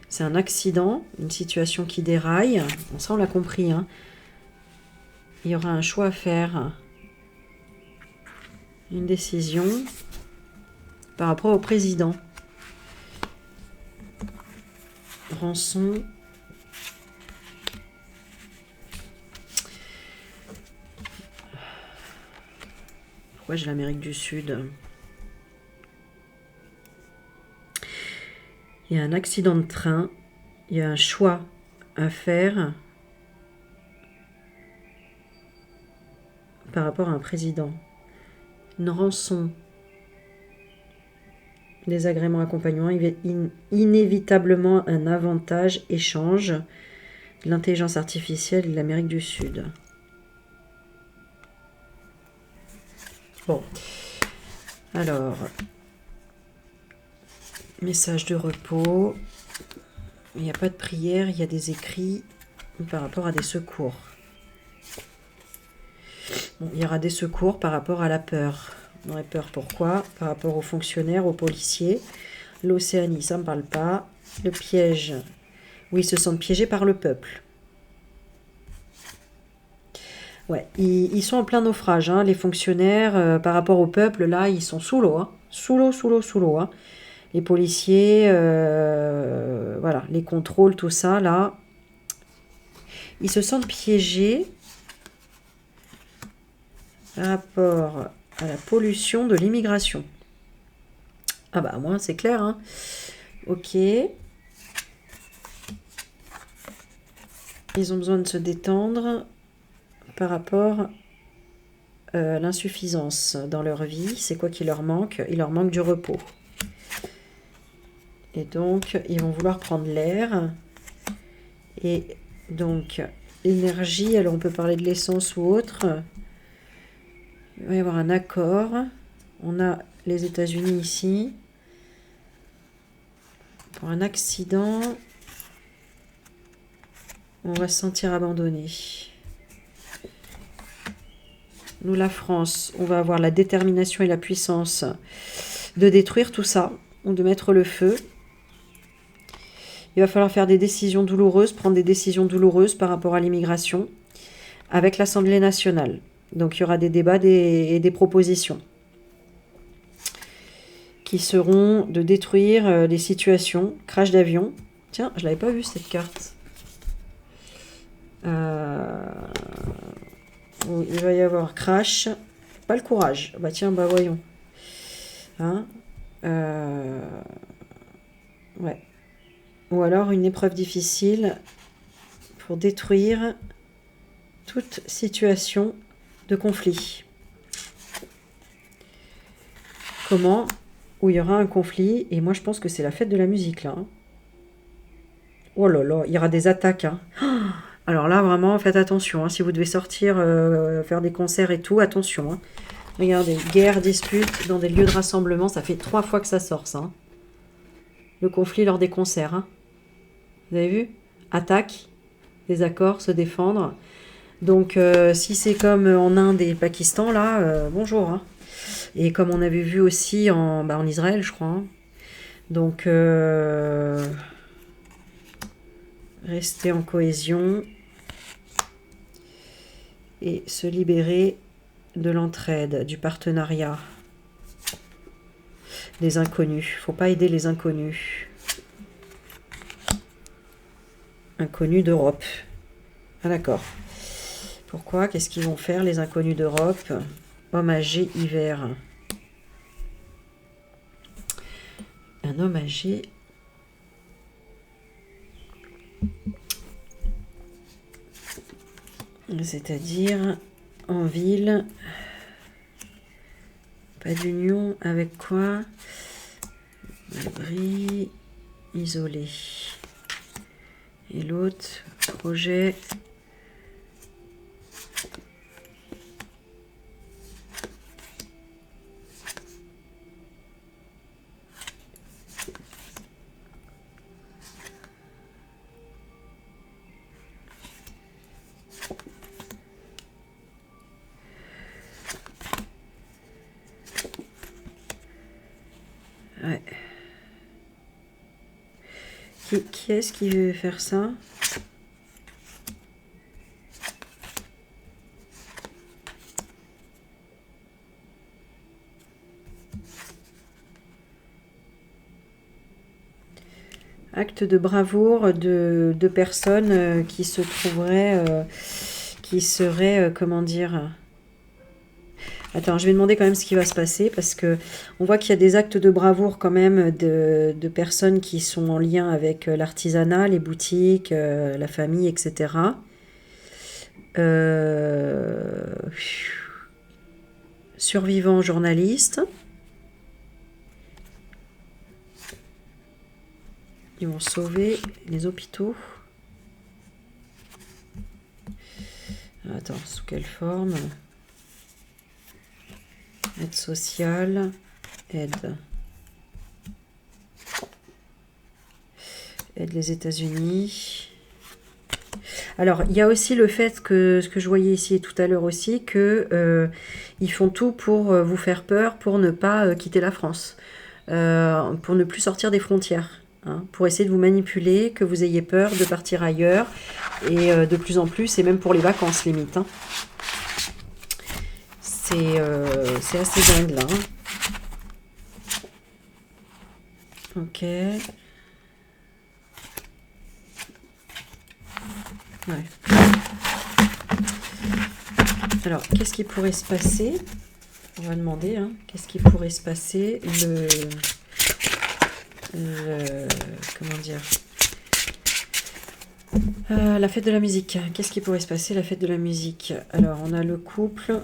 Speaker 1: C'est un accident, une situation qui déraille. Bon, ça, on l'a compris. Hein. Il y aura un choix à faire. Une décision par rapport au président. Rançon. Pourquoi j'ai l'Amérique du Sud? Il y a un accident de train. Il y a un choix à faire par rapport à un président. Une rançon. Des agréments accompagnants. Inévitablement un avantage échange de l'intelligence artificielle et de l'Amérique du Sud. Bon. Alors... Message de repos. Il n'y a pas de prière, il y a des écrits par rapport à des secours. Bon, il y aura des secours par rapport à la peur. On aurait peur pourquoi? Par rapport aux fonctionnaires, aux policiers. L'Océanie, ça ne me parle pas. Le piège. Oui, ils se sentent piégés par le peuple. Ouais, ils sont en plein naufrage. Hein, les fonctionnaires, par rapport au peuple, là, ils sont sous l'eau. Hein. Sous l'eau. Hein. Les policiers, voilà, les contrôles, tout ça, là. Ils se sentent piégés par rapport à la pollution de l'immigration. Ah bah, moi, c'est clair, hein. Ok. Ils ont besoin de se détendre par rapport à l'insuffisance dans leur vie. C'est quoi qui leur manque? Il leur manque du repos. Et donc, ils vont vouloir prendre l'air. Et donc, l'énergie, alors on peut parler de l'essence ou autre. Il va y avoir un accord. On a les États-Unis ici. Pour un accident, on va se sentir abandonné. Nous, la France, on va avoir la détermination et la puissance de détruire tout ça, ou de mettre le feu. Il va falloir faire des décisions douloureuses, prendre des décisions douloureuses par rapport à l'immigration avec l'Assemblée nationale. Donc, il y aura des débats et des propositions. qui seront de détruire des situations. Crash d'avion. Tiens, je l'avais pas vu cette carte. Il va y avoir crash. Pas le courage. Bah tiens, bah voyons. Hein, ouais. Ou alors une épreuve difficile pour détruire toute situation de conflit. Comment? Où il y aura un conflit. Et moi, je pense que c'est la fête de la musique, là. Hein. Oh là là, il y aura des attaques. Hein. Alors là, vraiment, faites attention. Hein. Si vous devez sortir, faire des concerts et tout, attention. Hein. Regardez, guerre, dispute dans des lieux de rassemblement. Ça fait 3 fois que ça sort, ça. Hein. Le conflit lors des concerts. Hein. Vous avez vu? Attaque, désaccord, se défendre. Donc, si c'est comme en Inde et Pakistan, là, bonjour. Hein. Et comme on avait vu aussi en Israël, je crois. Hein. Donc, rester en cohésion et se libérer de l'entraide, du partenariat, des inconnus. Faut pas aider les inconnus. Inconnus d'Europe. Ah d'accord. Pourquoi? Qu'est-ce qu'ils vont faire les inconnus d'Europe? Homme âgé hiver. Un homme âgé. C'est-à-dire en ville. Pas d'union avec quoi? Abri. Isolé. Et l'autre, projet. Ouais. Qui est-ce qui veut faire ça? Acte de bravoure de personnes qui se trouveraient, qui seraient, comment dire... Attends, je vais demander quand même ce qui va se passer parce que on voit qu'il y a des actes de bravoure quand même de personnes qui sont en lien avec l'artisanat, les boutiques, la famille, etc. Survivants journalistes. Ils vont sauver les hôpitaux. Attends, sous quelle forme? Aide sociale, aide. Aide les États-Unis. Alors, il y a aussi le fait que, ce que je voyais ici tout à l'heure aussi, que ils font tout pour vous faire peur, pour ne pas quitter la France, pour ne plus sortir des frontières, hein, pour essayer de vous manipuler, que vous ayez peur de partir ailleurs, et de plus en plus, et même pour les vacances limite. Hein. C'est assez dingue là. Hein. Ok. Ouais. Alors, qu'est-ce qui pourrait se passer? On va demander, hein, qu'est-ce qui pourrait se passer? Comment dire? La fête de la musique. Qu'est-ce qui pourrait se passer, la fête de la musique? Alors, on a le couple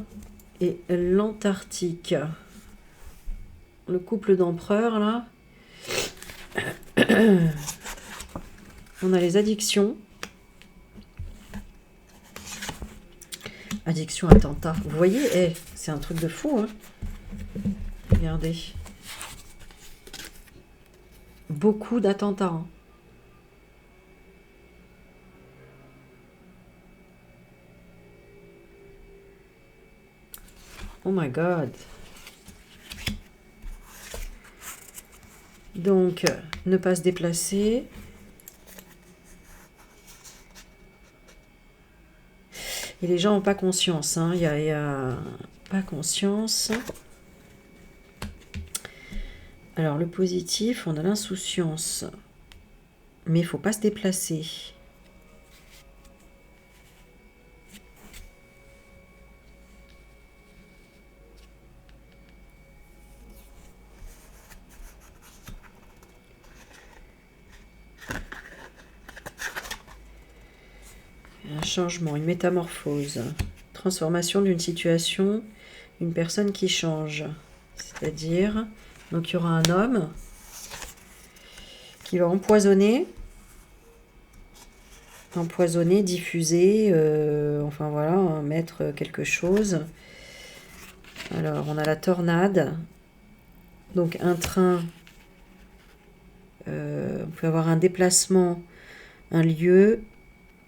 Speaker 1: et l'Antarctique. Le couple d'empereurs, là. On a les addictions. Addiction, attentat. Vous voyez, c'est un truc de fou. Hein. Regardez. Beaucoup d'attentats. Hein. Oh my God. Donc, ne pas se déplacer. Et les gens n'ont pas conscience. Hein. Il y a pas conscience. Alors, le positif, on a l'insouciance. Mais il ne faut pas se déplacer. Un changement, une métamorphose. Transformation d'une situation, une personne qui change. C'est-à-dire, donc il y aura un homme qui va empoisonner, diffuser, enfin voilà, mettre quelque chose. Alors, on a la tornade. Donc, un train. On peut avoir un déplacement, un lieu,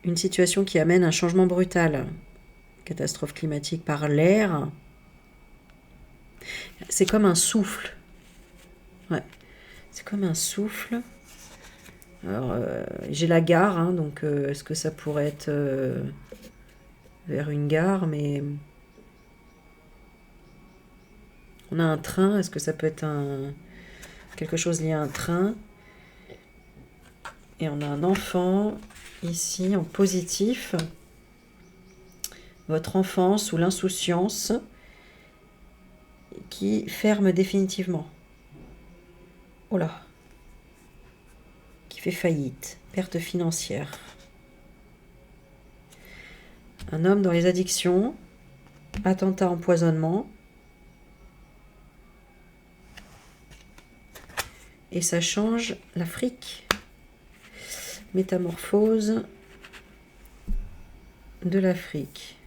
Speaker 1: une situation qui amène un changement brutal. Catastrophe climatique par l'air. C'est comme un souffle. Ouais, c'est comme un souffle. Alors, j'ai la gare, hein, donc est-ce que ça pourrait être vers une gare, mais on a un train, est-ce que ça peut être quelque chose lié à un train? Et on a un enfant ici en positif. Votre enfance ou l'insouciance qui ferme définitivement. Oh là. Qui fait faillite. Perte financière. Un homme dans les addictions. Attentat, empoisonnement. Et ça change l'Afrique. Métamorphose de l'Afrique.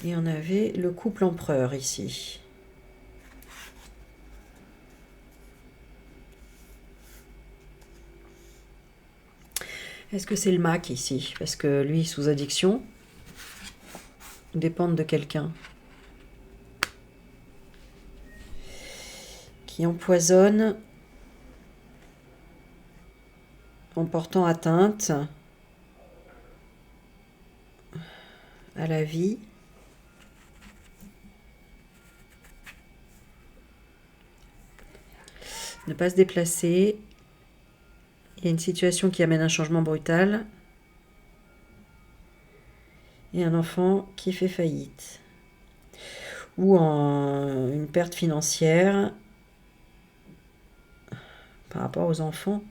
Speaker 1: Et on avait le couple empereur ici. Est-ce que c'est le Mac ici? Parce que lui, sous addiction, dépend de quelqu'un qui empoisonne en portant atteinte à la vie. Ne pas se déplacer. Il y a une situation qui amène un changement brutal. Et un enfant qui fait faillite. Ou une perte financière par rapport aux enfants.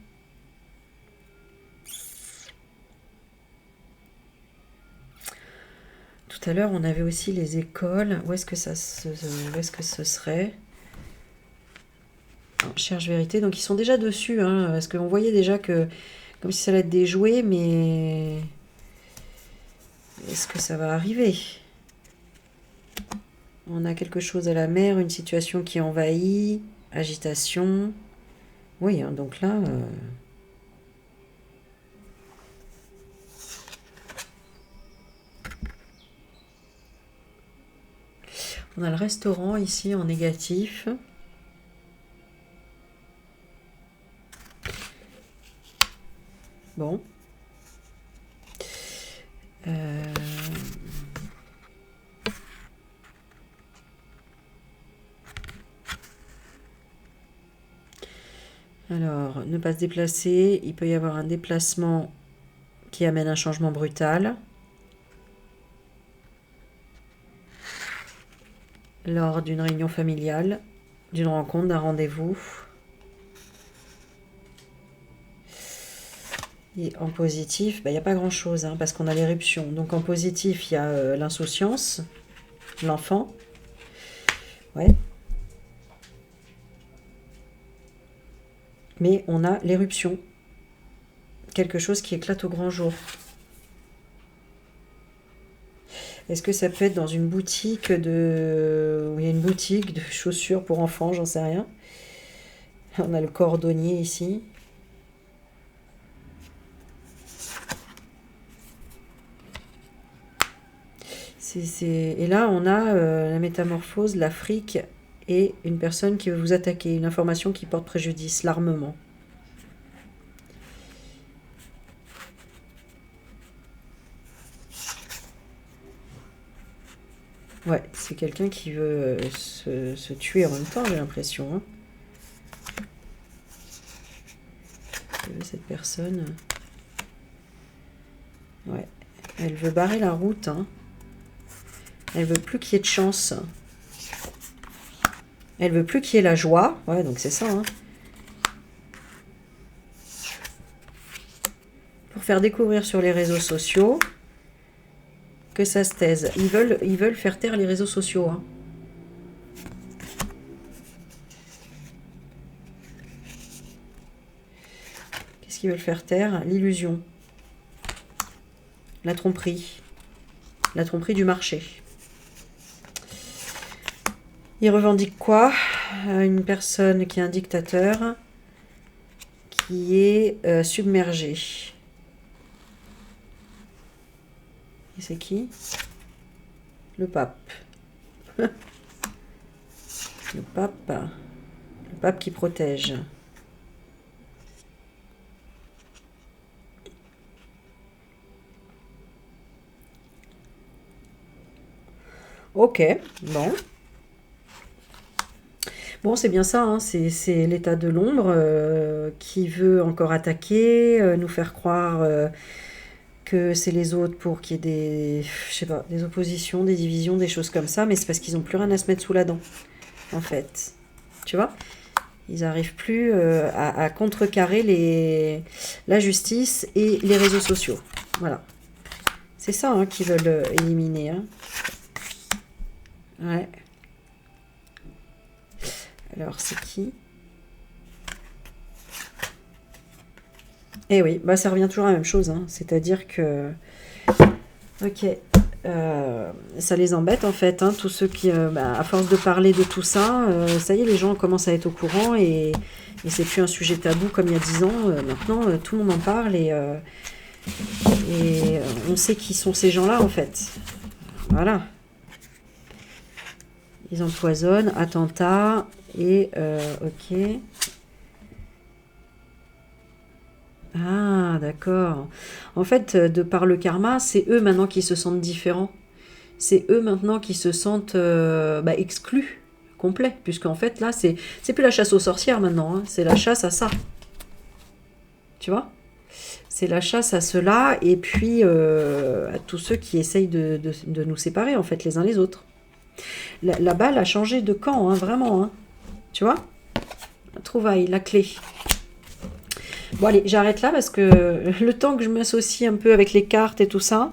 Speaker 1: Tout à l'heure, on avait aussi les écoles. Où est-ce que ce serait? Alors, cherche vérité. Donc, ils sont déjà dessus. Hein, parce qu'on voyait déjà que... Comme si ça allait être des jouets, mais... Est-ce que ça va arriver? On a quelque chose à la mer, une situation qui envahit, agitation. Oui, hein, donc là... On a le restaurant ici en négatif. Bon. Alors, ne pas se déplacer. Il peut y avoir un déplacement qui amène un changement brutal. Lors d'une réunion familiale, d'une rencontre, d'un rendez-vous. Et en positif, il n'y a pas grand-chose, hein, parce qu'on a l'éruption. Donc en positif, il y a l'insouciance, l'enfant. Ouais. Mais on a l'éruption. Quelque chose qui éclate au grand jour. Est-ce que ça peut être dans une boutique de... où il y a une boutique de chaussures pour enfants, j'en sais rien. On a le cordonnier ici. Et là, on a la métamorphose, l'Afrique et une personne qui veut vous attaquer, une information qui porte préjudice, l'armement. Ouais, c'est quelqu'un qui veut se tuer en même temps, j'ai l'impression. Hein. Cette personne... Ouais, elle veut barrer la route. Hein. Elle veut plus qu'il y ait de chance. Elle veut plus qu'il y ait la joie. Ouais, donc c'est ça. Hein. Pour faire découvrir sur les réseaux sociaux que ça se taise. Ils veulent faire taire les réseaux sociaux. Hein. Qu'est-ce qu'ils veulent faire taire? L'illusion. La tromperie. La tromperie du marché. Il revendique quoi? Une personne qui est un dictateur, qui est submergé. Et c'est qui? Le pape. Le pape. Le pape qui protège. Ok, bon. Bon, c'est bien ça, hein, c'est l'état de l'ombre qui veut encore attaquer, nous faire croire que c'est les autres pour qu'il y ait des, je sais pas, des oppositions, des divisions, des choses comme ça, mais c'est parce qu'ils n'ont plus rien à se mettre sous la dent, en fait. Tu vois? Ils n'arrivent plus à contrecarrer la justice et les réseaux sociaux. Voilà. C'est ça hein, qu'ils veulent éliminer. Hein. Ouais. Alors, c'est qui? Eh oui, bah ça revient toujours à la même chose. Hein. C'est-à-dire que... Ok. Ça les embête en fait. Hein, tous ceux qui, à force de parler de tout ça, ça y est, les gens commencent à être au courant et c'est plus un sujet tabou comme il y a 10 ans. Maintenant, tout le monde en parle et on sait qui sont ces gens-là en fait. Voilà. Ils empoisonnent, attentat et ok. Ah, d'accord. En fait, de par le karma, c'est eux maintenant qui se sentent différents. C'est eux maintenant qui se sentent exclus, complets. Puisqu'en fait, là, c'est plus la chasse aux sorcières maintenant. Hein, c'est la chasse à ça. Tu vois? C'est la chasse à ceux-là et puis à tous ceux qui essayent de nous séparer, en fait, les uns les autres. La balle a changé de camp, hein, vraiment. Hein. Tu vois? La trouvaille, la clé. Bon allez, j'arrête là parce que le temps que je m'associe un peu avec les cartes et tout ça,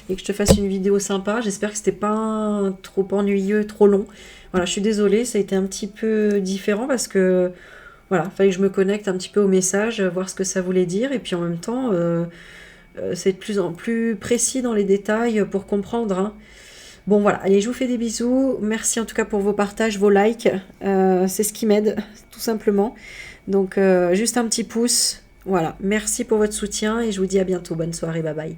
Speaker 1: et que je te fasse une vidéo sympa, j'espère que c'était pas trop ennuyeux, trop long. Voilà, je suis désolée, ça a été un petit peu différent parce que, voilà, fallait que je me connecte un petit peu au message, voir ce que ça voulait dire, et puis en même temps, c'est de plus en plus précis dans les détails pour comprendre. Hein. Bon voilà, allez, je vous fais des bisous, merci en tout cas pour vos partages, vos likes, c'est ce qui m'aide, tout simplement. Donc juste un petit pouce, voilà, merci pour votre soutien et je vous dis à bientôt, bonne soirée, bye bye.